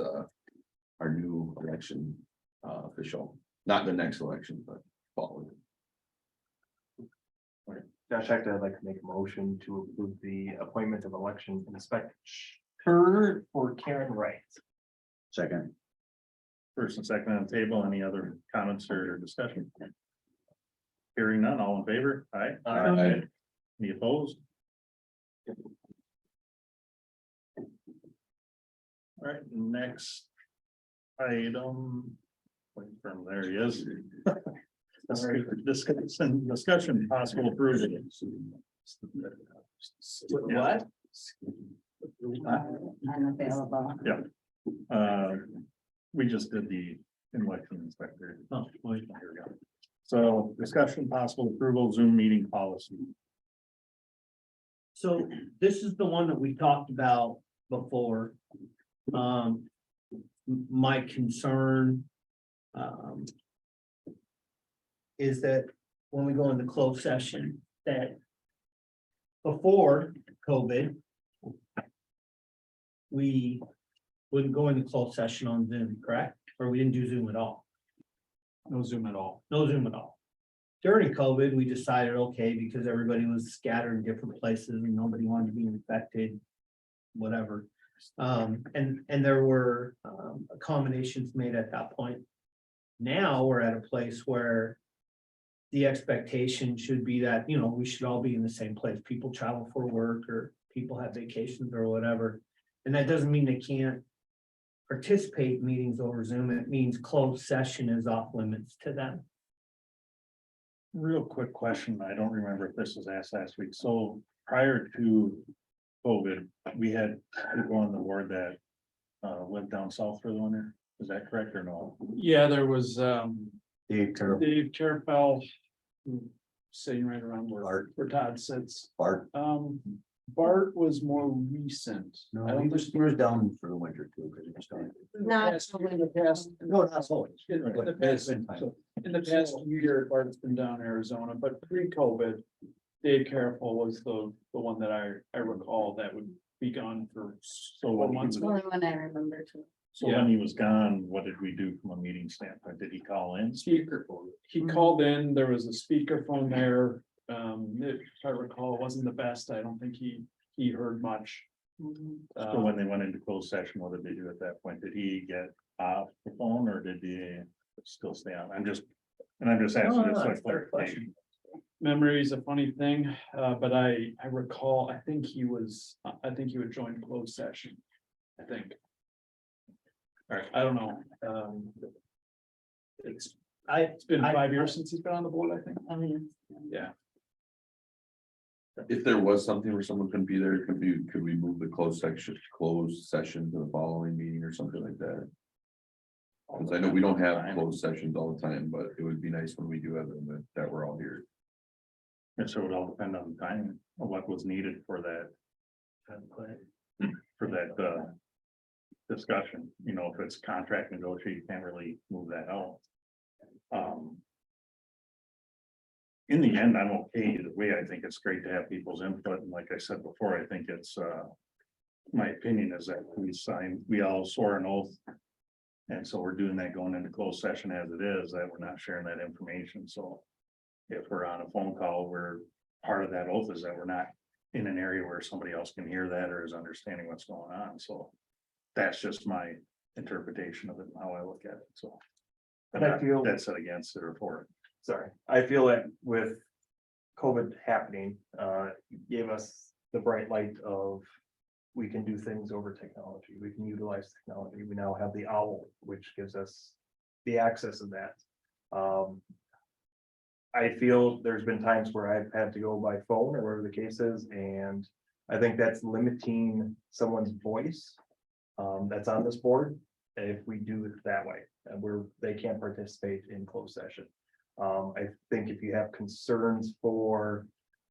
our new election official, not the next election, but following. Josh, I'd like to make a motion to approve the appointment of election inspector for Karen Wright. Second. First and second on the table, any other comments or discussion? Hearing none, all in favor? Aye. Aye. Any opposed? All right, next item. Wait from there he is. Discussion, possible approval. What? Unavailable. We just did the election inspector. Oh, wait. Here we go. So discussion, possible approval, Zoom meeting policy. So this is the one that we talked about before. My concern. Is that when we go into closed session, that. Before COVID. We wouldn't go into closed session on Zoom, correct? Or we didn't do Zoom at all? No Zoom at all. No Zoom at all. During COVID, we decided, okay, because everybody was scattered in different places and nobody wanted to be infected. Whatever. And there were accommodations made at that point. Now we're at a place where. The expectation should be that, you know, we should all be in the same place. People travel for work or people have vacations or whatever. And that doesn't mean they can't. Participate in meetings over Zoom. It means closed session is off limits to them. Real quick question, I don't remember if this was asked last week, so prior to COVID, we had people on the board that. Lived down south for the winter, is that correct or no? Yeah, there was Dave Carroll, Dave Carafell. Sitting right around Bart. where Todd sits. Bart. Bart was more recent. No, I don't he was down for the winter too, because he was done. Not. In the past. No, not always. In the past, in the past year, Bart's been down in Arizona, but pre-COVID, Dave Careful was the one that I recall that would be gone for. So when he was, Only one I remember too. so when he was gone, what did we do from a meeting standpoint? Did he call in? He called in, there was a speakerphone there. If I recall, it wasn't the best. I don't think he heard much. So when they went into closed session, what did they do at that point? Did he get off the phone or did he still stay on? I'm just asking this for clarification. Memory is a funny thing, but I recall, I think he would join closed session. I think. All right, I don't know. It's been 5 years since he's been on the board, I think. Yeah. If there was something where someone couldn't be there, could we move the closed session to the following meeting or something like that? Cause I know we don't have closed sessions all the time, but it would be nice when we do have them, that we're all here. And so it would all depend on the time of what was needed for that. Discussion, you know, if it's contract negotiation, you can't really move that out. In the end, I'm okay either way. I think it's great to have people's input, and like I said before, I think it's my opinion is that we all swore an oath. And so we're doing that going into closed session as it is, that we're not sharing that information, so. If we're on a phone call, we're, part of that oath is that we're not in an area where somebody else can hear that or is understanding what's going on, so. That's just my interpretation of it, and how I look at it, so. And I feel- That's it against it or for it. Sorry, I feel that with COVID happening, gave us the bright light of. We can do things over technology, we can utilize technology, we now have the OWL, which gives us the access of that. I feel there's been times where I've had to go by phone or whatever the case is, and I think that's limiting someone's voice. That's on this board, if we do it that way, and they can't participate in closed session. I think if you have concerns for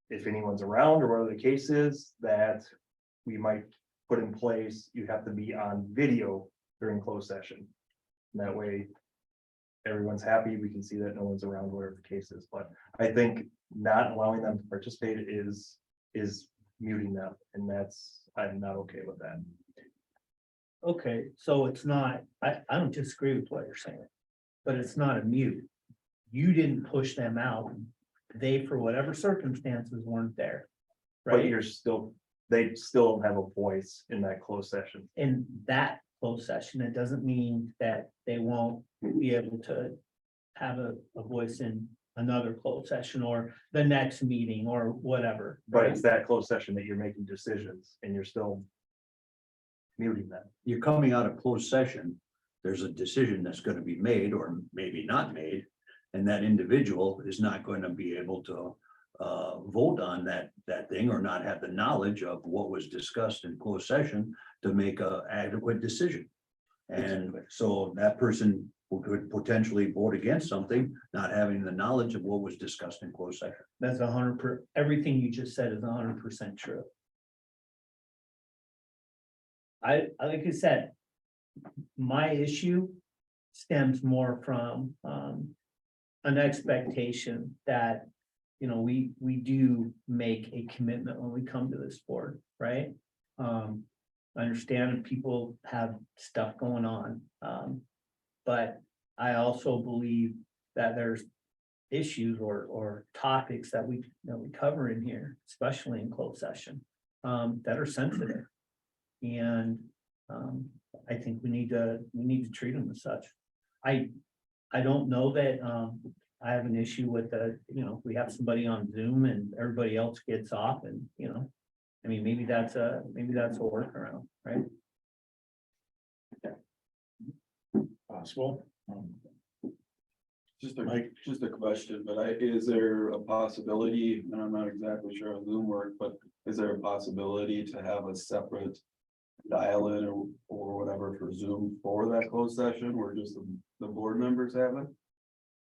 if anyone's around or whatever the case is, that we might put in place, you have to be on video during closed session. And that way, everyone's happy, we can see that no one's around, whatever the case is, but I think not allowing them to participate is muting them, and I'm not okay with that. Okay, so it's not, I don't disagree with what you're saying. But it's not a mute. You didn't push them out. They, for whatever circumstances, weren't there. But Right? they still have a voice in that closed session. In that closed session, it doesn't mean that they won't be able to have a voice in another closed session or the next meeting or whatever. But right? it's that closed session that you're making decisions and you're still muting them. You're coming out of closed session, there's a decision that's gonna be made or maybe not made. And that individual is not going to be able to vote on that thing or not have the knowledge of what was discussed in closed session to make a adequate decision. And so that person who could potentially vote against something, not having the knowledge of what was discussed in closed session. That's 100%, everything you just said is 100% true. Like I said, my issue stems more from, an expectation that, you know, we do make a commitment when we come to this board, right? I understand that people have stuff going on, but I also believe that there's issues or topics that we cover in here, especially in closed session, that are sensitive. And, I think we need to treat them as such. I don't know that, I have an issue with we have somebody on Zoom and everybody else gets off and, I mean, maybe that's a workaround, right? Possible. Just a question, but is there a possibility, and I'm not exactly sure how Zoom works, but is there a possibility to have a separate dial-in or whatever for Zoom for that closed session where just the board members have it?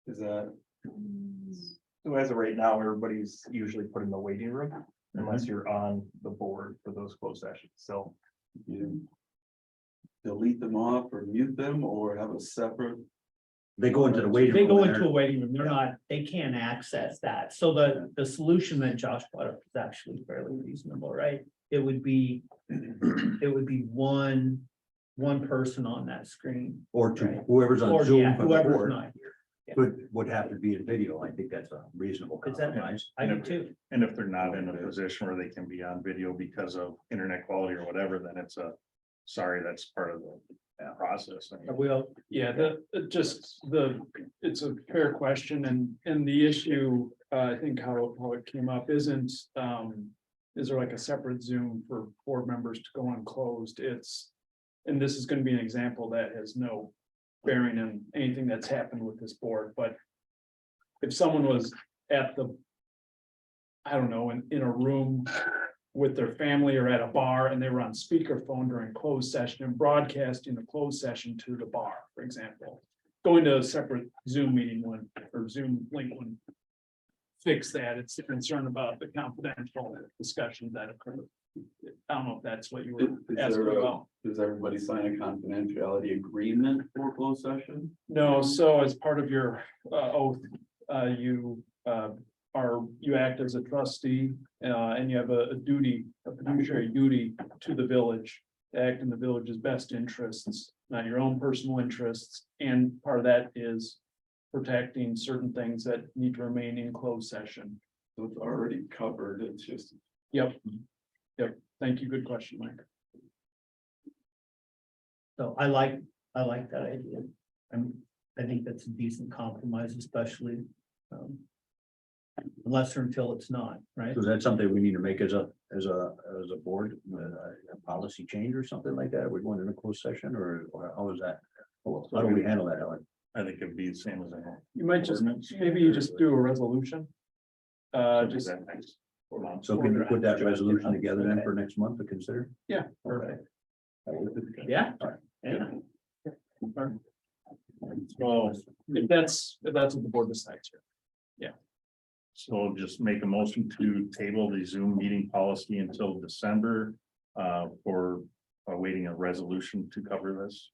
Is that? So as of right now, everybody's usually put in the waiting room unless you're on the board for those closed sessions. So You delete them off or mute them or have a separate? They go into the waiting They room. go and into they're- a waiting room, they can't access that. So the solution that Josh brought up is actually fairly reasonable, right? It would be one person on that screen. Or two, Right. whoever's on Or Zoom. yeah, for the whoever's board not here. would have to be in video. I think that's a reasonable Is that- compromise. I do too. And if they're not in a position where they can be on video because of internet quality or whatever, then it's that's part of the process. I mean, Yeah, it's a fair question and the issue, I think how it came up isn't, is there like a separate Zoom for board members to go unclosed? And this is gonna be an example that has no bearing on anything that's happened with this board, but if someone was at I don't know, in a room with their family or at a bar and they were on speakerphone during closed session and broadcasting the closed session to the bar, for example. Going to a separate Zoom meeting or Zoom link wouldn't fix that. It's a concern about the confidential discussions that occur. I don't know if that's what you were asking about. Does everybody sign a confidentiality agreement for closed session? No, so as part of your oath, you act as a trustee, and you have a fiduciary duty to the village. To act in the village's best interests, not your own personal interests, and part of that is protecting certain things that need to remain in closed session. So it's already covered, it's just. Yep. Thank you. Good question, Mike. So I like that idea. I think that's a decent compromise, especially, unless or until it's not, right? So is that something we need to make as a board, a policy change or something like that? We're going in a closed session or how is that? How do we handle that, Ellen? I think it'd be the same as I. You might maybe you just do a resolution. Just, So can you put that resolution together then for next month to consider? yeah, Perfect. Yeah. Yeah. So, If that's what the board decides here. so just make a motion to table the Zoom meeting policy until December, for awaiting a resolution to cover this.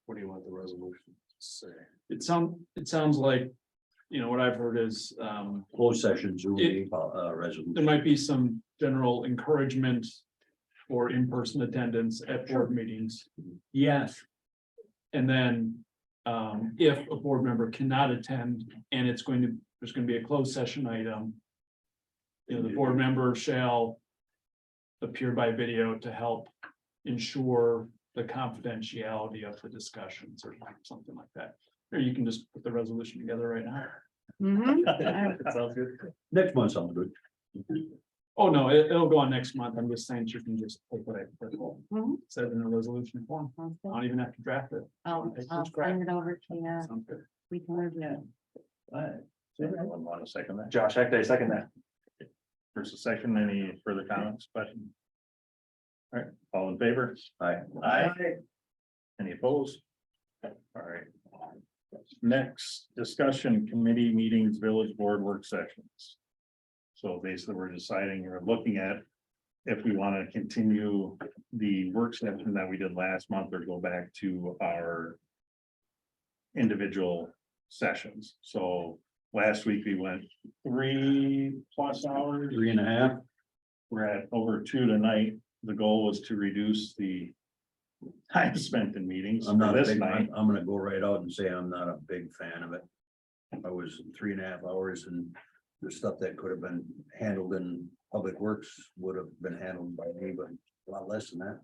What do you want the resolution to say? It sounds like, what I've heard is, Closed session, Zoom It- meeting, resolution. there might be some general encouragement for in-person attendance at board meetings. Yes, And then, if a board member cannot attend and there's going to be a closed session item. You know, the board member shall appear by video to help ensure the confidentiality of the discussions or something like that. Or you can just put the resolution together right now. Mhm. That sounds good. Next month sounds good. Oh, no, it'll go on next month. I'm just saying you can just take what I Mhm. said in a resolution form. Sounds I good. don't even have to draft it. I'll Take I'll each crack. send it over to you. Sounds good. We can review it. Anyone want to second that? Josh, I second that. First a second, any further comments, questions? All right, all in favor? Aye. Any opposed? All right. Next, discussion committee meetings, village board work sessions. So basically, we're deciding, we're looking at if we want to continue the work session that we did last month or go back to our individual sessions. So last week we went 3+ hours. 3.5. We're at over 2 tonight. The goal was to reduce the time spent in meetings I'm not for a this big, night. I'm gonna go right out and say I'm not a big fan of it. I was 3.5 hours and the stuff that could have been handled in Public Works would have been handled by me, but a lot less than that.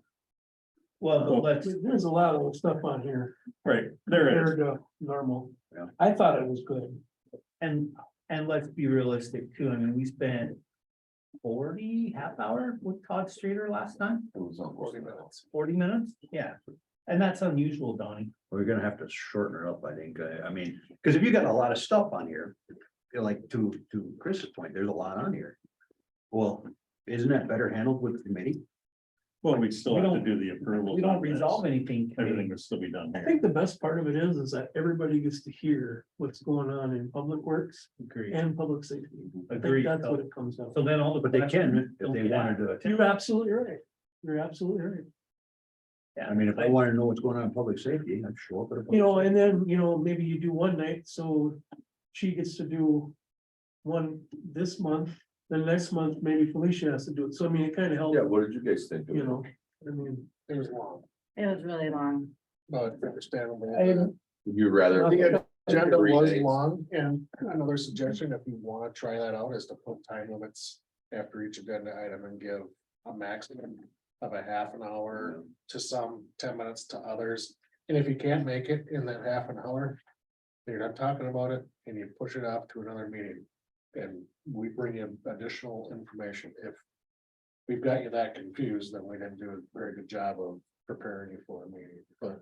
well, but let's, There's a lot of stuff on here. Right, there is. to normal. Yeah. I thought it was good. and let's be realistic too. I mean, we spent 40 half hour with Todd Streeter last time, It was almost 40 minutes. 40 minutes, yeah. And that's unusual, Donnie. We're gonna have to shorten it up, I think. I mean, because if you got a lot of stuff on here, like to Chris's point, there's a lot on here. Well, isn't that better handled with the committee? Well, we still We have to don't- do the approval. We don't resolve anything. Everything would still be done I here. think the best part of it is that everybody gets to hear what's going on in public works Agreed. and public safety. I think Agreed. that's what it comes down. So then all the. But they can questions if don't they get wanted asked. to attend. You're absolutely right. You're absolutely right. Yeah, I mean, if I want to know what's going on in public safety, I'd show up at a. You know, and then, you know, maybe you do one night, so she gets to do one this month, then next month, maybe Felicia has to do it. So I mean, it kind of helps, Yeah, what did you guys think? of you it? know, I mean. It was long, It was really long. but understandable. Would you rather? The agenda Three was days. long, and another suggestion, if you want to try that out, is to put time limits after each agenda item and give a maximum of a half an hour to some, 10 minutes to others. And if you can't make it in that half an hour, you're not talking about it, and you push it off to another meeting. And we bring in additional information. If we've got you that confused, then we didn't do a very good job of preparing you for a meeting, but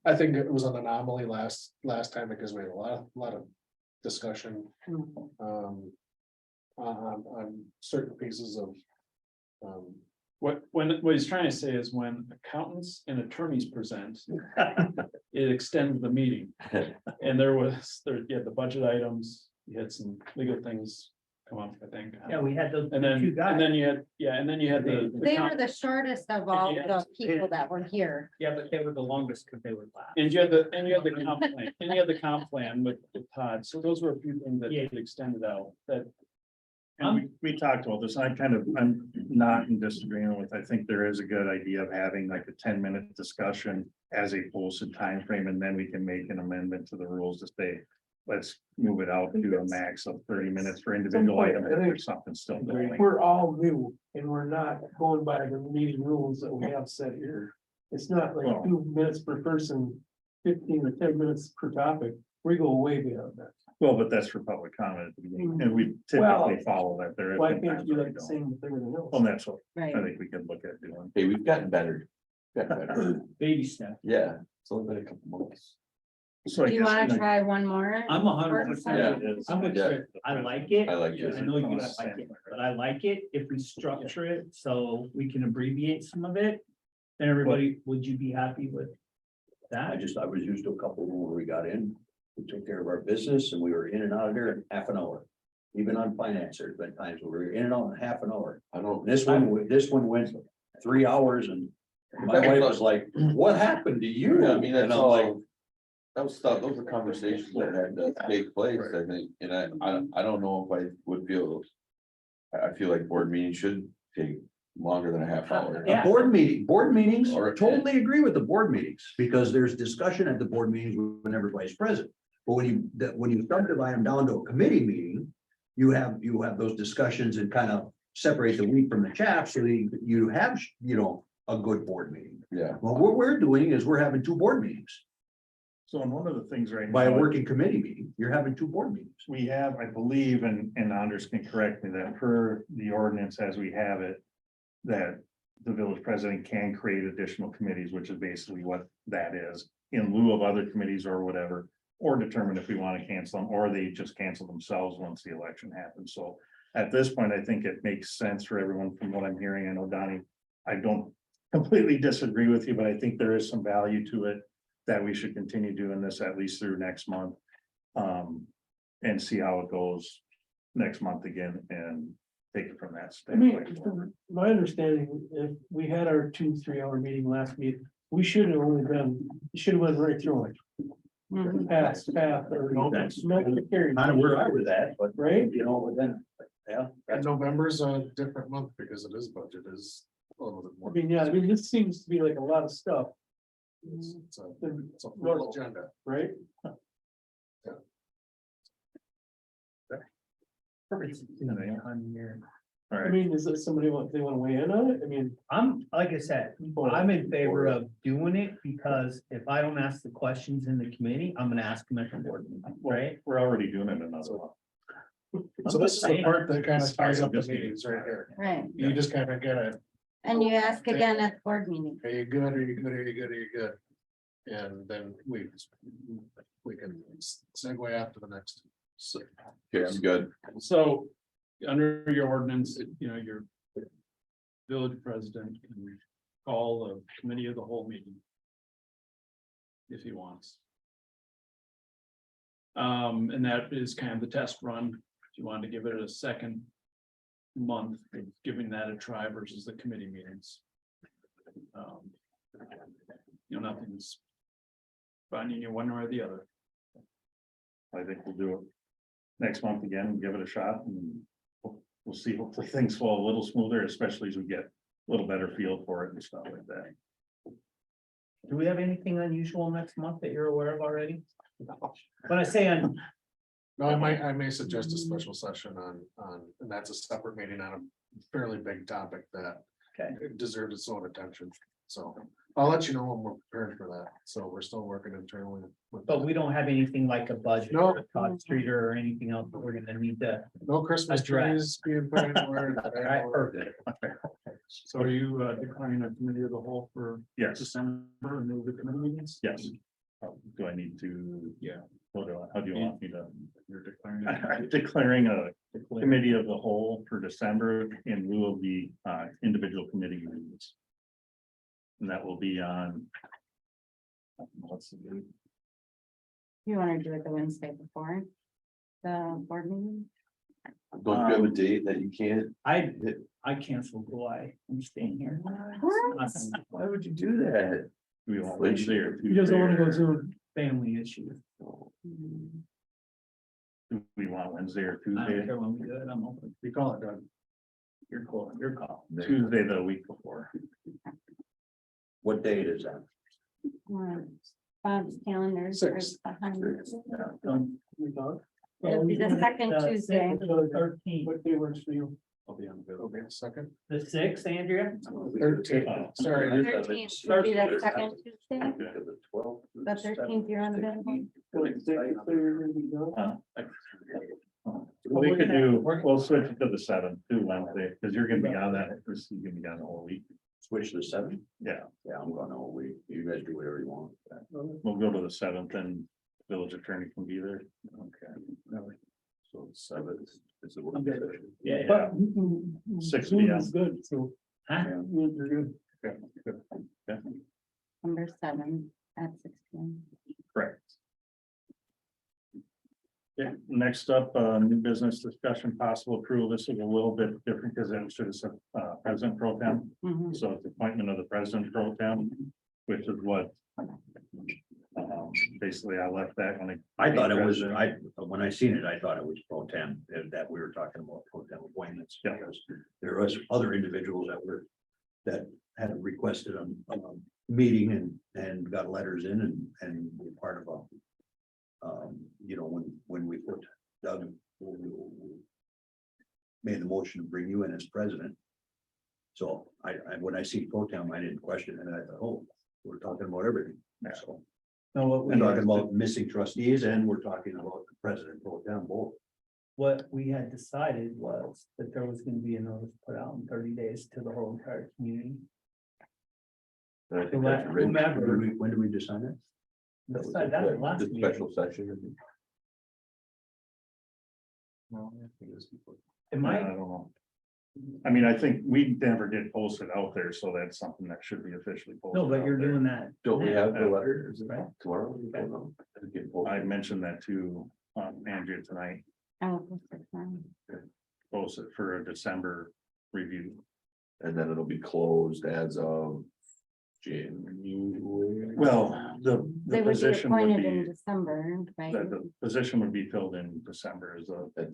I think it was an anomaly last time because we had a lot of discussion Mhm. on certain pieces of. What he's trying to say is when accountants and attorneys present, it extends the meeting. And you had the budget items, you had some legal things come up, I think. Yeah, we had those And then, two guys. and then you had, yeah, and then you had the. They were the shortest of all Yeah. the people that were here. Yeah, but they were the longest because they were last. And you had the comp plan, and you had the comp plan with Todd, so those were a few things that Yeah. get extended out, that. And we talked about this, I'm not in disagreement with, I think there is a good idea of having like a 10-minute discussion as a posted time frame, and then we can make an amendment to the rules to say, let's move it out to a max of 30 minutes for individual point, items, I if think- there's something still going. We're all new and we're not going by the meeting rules that we have set here. It's not Well- like 2 minutes per person, 15 or 10 minutes per topic. We go way beyond that. Well, but that's for public comment at the beginning, and we Well, typically follow that there. Why have been can't times you do where like we the don't. same with everything else? Well, that's what Right. I think we could look at doing. Hey, we've gotten better. Gotten better. Baby step. Yeah, it's only been a couple months. So I Do you guess, wanna try one more? I'm 100%. Yeah. it is. I'm with Yeah. Chris. I like it. I like I it. know you don't like it, but I like it if we structure it so we can abbreviate some of it. Then everybody, would you be happy with that? I was used to a couple where we got in, we took care of our business and we were in and out of there in half an hour. Even on finance, there's been times where we were in and out in half an hour. I don't. This one went 3 hours and my wife was like, what happened to you? I mean, that's And I'm like, all. That was stuff, those are conversations that had to take place, I think, and I don't know if I would feel I feel like board meetings should take longer than a half hour. Yeah. Board meetings, Or- totally agree with the board meetings, because there's discussion at the board meetings when everybody's present. But when you subdivide them down to a committee meeting, you have those discussions and kind of separate the wheat from the chaff, so that you have, a good board meeting. Yeah, Well, what we're doing is we're having two board meetings. So in one of the things right By a now, working committee meeting, you're having two board meetings. we have, I believe, and Anders can correct me, that per the ordinance as we have it, that the village president can create additional committees, which is basically what that is, in lieu of other committees or whatever, or determine if we want to cancel them, or they just cancel themselves once the election happens. So at this point, I think it makes sense for everyone from what I'm hearing. I know Donnie, I don't completely disagree with you, but I think there is some value to it that we should continue doing this at least through next month. And see how it goes next month again and take it from that I mean, standpoint. from my understanding, if we had our 2-3 hour meeting last meeting, we should have only been, should have went right through it. Mhm. Path or. That's Carried, kind of where I was at, but, right? then, yeah. And November's a different month because it is budget is a little bit I more. mean, yeah, I mean, this seems to be like a lot of stuff, It's a then, it's a full agenda. right? All I right, mean, is that somebody want, they want to weigh in on it? I mean. Like I said, I'm in favor of doing it, because if I don't ask the questions in the committee, I'm gonna ask them at the board meeting, right? we're already doing it another one. So this is the part that kind of ties up the Sorry, meetings right here. Right, You just kind of get it. and you ask again at the board meeting. Are you good? Are you good? Are you good? Are you good? And then we can segue after the next. okay, I'm good. So, under your ordinance, your village president can call a committee of the whole meeting. If he wants. And that is kind of the test run, if you wanted to give it a second month, of giving that a try versus the committee meetings. Nothing's binding you one way or the other. I think we'll do it next month again, give it a shot, and we'll see, hopefully things flow a little smoother, especially as we get a little better feel for it and stuff like that. Do we have anything unusual next month that you're aware of already? When I say on, No, I may suggest a special session on, and that's a separate meeting on a fairly big topic that. Okay. It deserves its own attention, so I'll let you know when we're prepared for that, so we're still working internally. with but that. we don't have anything like a budget No. or a Todd Streeter or anything else that we're gonna need to. No Christmas Address. trees being put anywhere. Alright, perfect. So are you declaring a committee of the whole for Yes, December and move the committee meetings? yes. Do I need to? Yeah. How do you want me to? You're declaring. I'm declaring a committee of the whole for December in lieu of the individual committee meetings. And that will be on. What's the date? You want to do it the Wednesday before the board meeting? Don't you have a date that you can't? I canceled July. I'm staying here. Why would you do that? Do we want Wednesday or He doesn't want to go Tuesday? to, Family issue. Mm, Do we want Wednesday or I don't Tuesday? care when we do it. I'm open. You call it, Doug. Your call, your call. Tuesday the week before. What date is that? Bob's calendar. is Six. behind. we talk. It'll be the second Tuesday. The 13th. What day works for you? I'll be on the bill. Okay, second. The 6th, Andrea? 13th, sorry. 13th would be the second Tuesday. The 12th. The 13th, you're unavailable. We could do, we'll switch it to the 7th, to Wednesday, because you're gonna be on that, this is gonna be on the whole week. Switch to 7? Yeah, Yeah, I'm going all week. You guys do whatever you want. we'll go to the 7th and village attorney can be there. Okay. So 7th is the work I'm good. session. Yeah, yeah. But. 6 Zoom p.m. is good, so. Huh? You're good. Okay, good. Yeah, Number 7 at 6 p.m. correct. Yeah, next up, new business discussion, possible approval. This is a little bit different because it should have said, President Pro Tem. Mhm. So it's appointment of the President Pro Tem, which is what Basically, I left that when I thought it was, President. when I seen it, I thought it was pro tem, that we were talking about pro tem appointments. Yeah. Because there was other individuals that had requested a meeting and got letters in and were part of you know, when we put Doug, we made the motion to bring you in as president. So when I see pro tem, I didn't question it, and I thought, oh, we're talking about everything, so. No, what we, We're talking about missing trustees and we're talking about the president pro tem both. what we had decided was that there was gonna be a notice put out in 30 days to the whole entire community. And I think that's written. Whomever, When did we decide that? we decided that at last The meeting. special session. It I might, don't know. I mean, I think we never did post it out there, so that's something that should be officially posted. no, but out you're there. doing that. Don't we have the now, letter? Is it Right. tomorrow? We don't know. It'll get posted. I mentioned that to Andrea tonight, Oh, that's fine. post it for a December review. And then it'll be closed as of January. Well, the They would be position would appointed in be, December, right? the position would be filled in December as At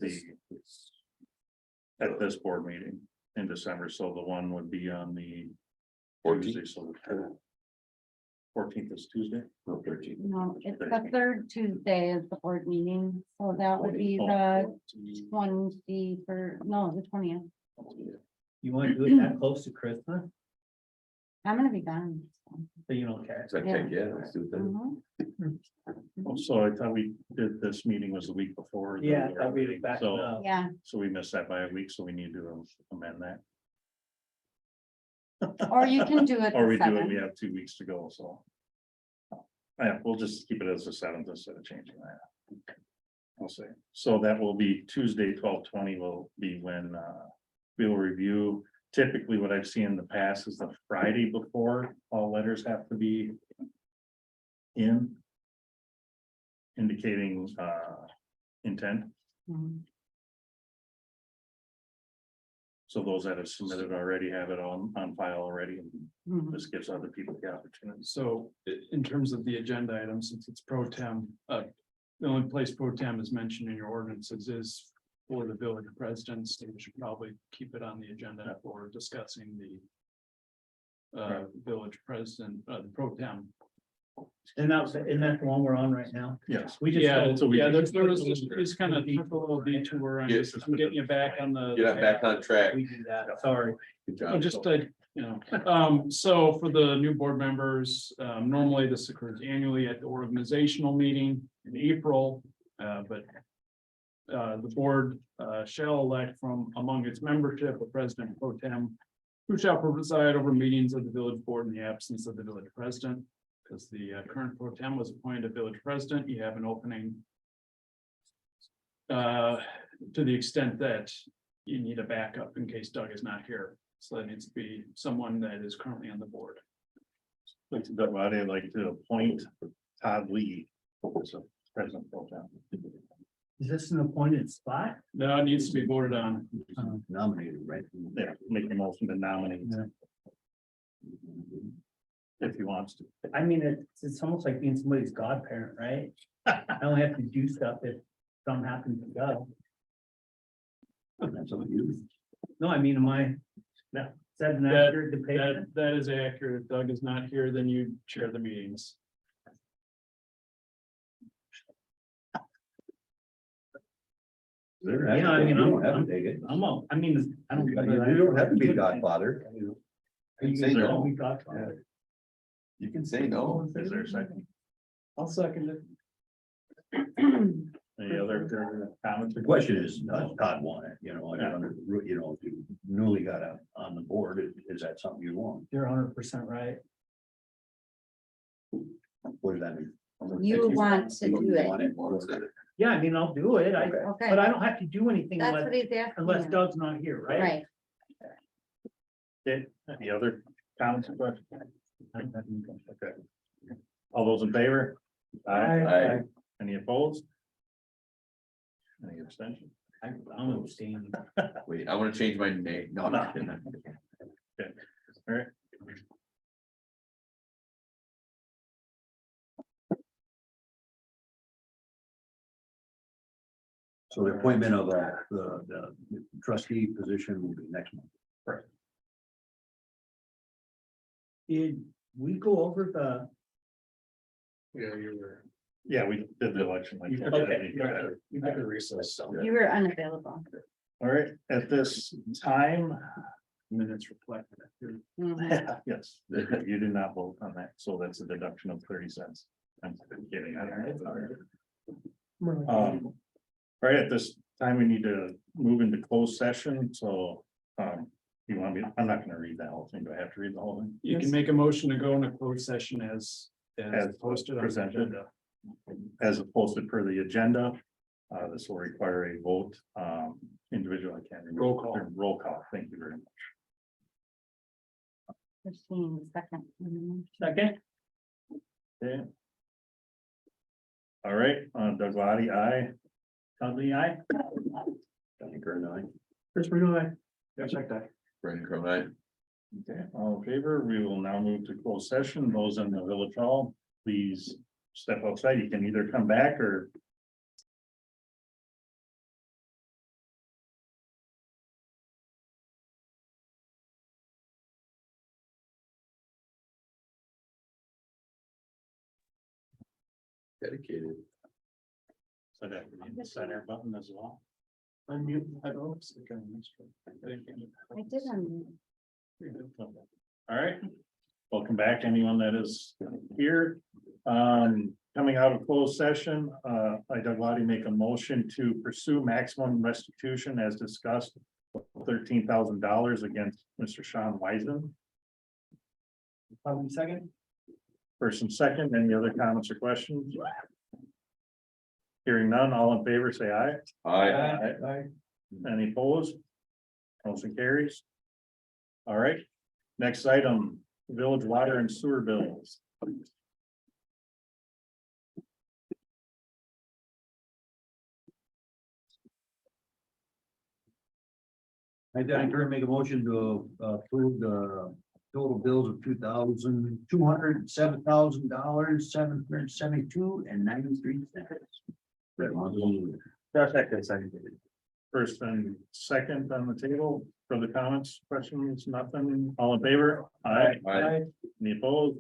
at this board meeting in December, so the one would be on the 14th. Tuesday, so the 14th is Tuesday. No, 13. No, it's the third Tuesday is the board meeting, so that would be the 20th. You wanna do it that close to Christmas, I'm gonna be gone. so you don't care. Is that okay? Yeah, let's do that. Mhm. So I thought we did, this meeting was the week before. the Yeah, board that'd be meeting, back So, up. Yeah, so we missed that by a week, so we need to amend that. or you can do it Or we the do it, we 7th. have 2 weeks to go, so. Yeah, we'll just keep it as the 7th instead of changing that. I'll say, so that will be Tuesday, 12/20 will be when we will review. Typically, what I've seen in the past is the Friday before all letters have to be in. Indicating intent. Mhm. So those that have submitted already have it on file already, and Mhm. this gives other people the opportunity. So in terms of the agenda item, since it's pro tem, the only place pro tem is mentioned in your ordinances is for the village president, so we should probably keep it on the agenda for discussing the village president, the pro tem. And that's the one we're on right now. Yes. We just. Yeah, so we yeah, just- there was just kind of took a little detour on Yes. just getting you back on the. Get it back on track. We do that, sorry. Good Oh, job. just, so for the new board members, normally this occurs annually at the organizational meeting in April, but the board, shall elect from among its membership a president pro tem, who shall preside over meetings of the village board in the absence of the village president. Because the current pro tem was appointed a village president, you have an opening. To the extent that you need a backup in case Doug is not here. So that needs to be someone that is currently on the board. Like to, I'd like to appoint Todd Lee as a president pro tem. Is this an appointed spot? No, it needs to be voted on. Nominated, right? Yeah, make a motion to nominate. Yeah. If he wants to. I mean, it's almost like being somebody's godparent, right? I only have to do stuff if something happens to go. That's what you. No, I mean, am I? No, is that an That- accurate depiction? That is accurate. If Doug is not here, then you chair the meetings. Yeah, I mean, You don't I'm- have I'm- to take it. I mean, I don't. You don't have to be the godfather. You Say guys no. don't be godfather. You can say no. Is there a second? I'll second it. Any other comments? The question is, does Todd want it, you know, if you newly got on the board, is that something you want? You're 100% right. What does that mean? You want to do You it. want it? Yeah, I mean, I'll do it. Okay. Okay, But I don't have to do anything that's unless, what he's asking. unless you. Doug's not here, right? Right, Okay, any other comments or questions? Okay. All those in favor? Aye. Any opposed? Any abstention? I'm abstaining. Wait, I want to change my name. No, I'm not kidding. All right. So the appointment of the trustee position will be next month. Did we go over the, Yeah, you were, Yeah, we did the election. like that. Okay. you took a recess, so. You were unavailable. All right, at this time, Minutes reflect that. Mhm. yes, you did not vote on that, so that's a deduction of 30 cents. I'm kidding. Right, at this time, we need to move into closed session, so, you want me, I'm not gonna read that whole thing, do I have to read the whole thing? You can make a motion to go into closed session as As posted on the presented. agenda. As posted per the agenda. This will require a vote, individual, I can't remember. Roll call. Roll call, thank you very much. Christine, second. second? Okay. All right, Doug Lottie, aye. Dudley, aye? Danny Kern, aye. Chris Real, aye. Yeah, check that. Brandon Crowe, Okay, all in favor, we will now move to closed session. Those in the village hall, please step outside. You can either come back or. dedicated. So that would be the center button as well. Unmute, I don't. I did unmute. All right, welcome back, anyone that is here. Coming out of closed session, I, Doug Lottie, make a motion to pursue maximum restitution as discussed. $13,000 against Mr. Sean Wiseman. Second? First and second, any other comments or questions? Hearing none, all in favor, say aye. Aye. Any opposed? Motion carries. All right, next item, village water and sewer bills. I Danny make a motion to approve the total bills of $2,207,000, $772.93. First and second on the table for the comments, questions, nothing, all in favor? Aye. Aye. Any opposed?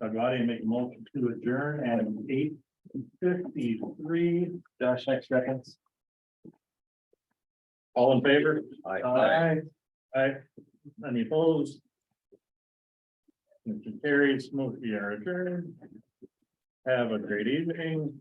Doug Lottie make a motion to adjourn at 8:53. Josh, next seconds. All in favor? Aye. Aye. Any opposed? Motion carries, we are adjourned. Have a great evening.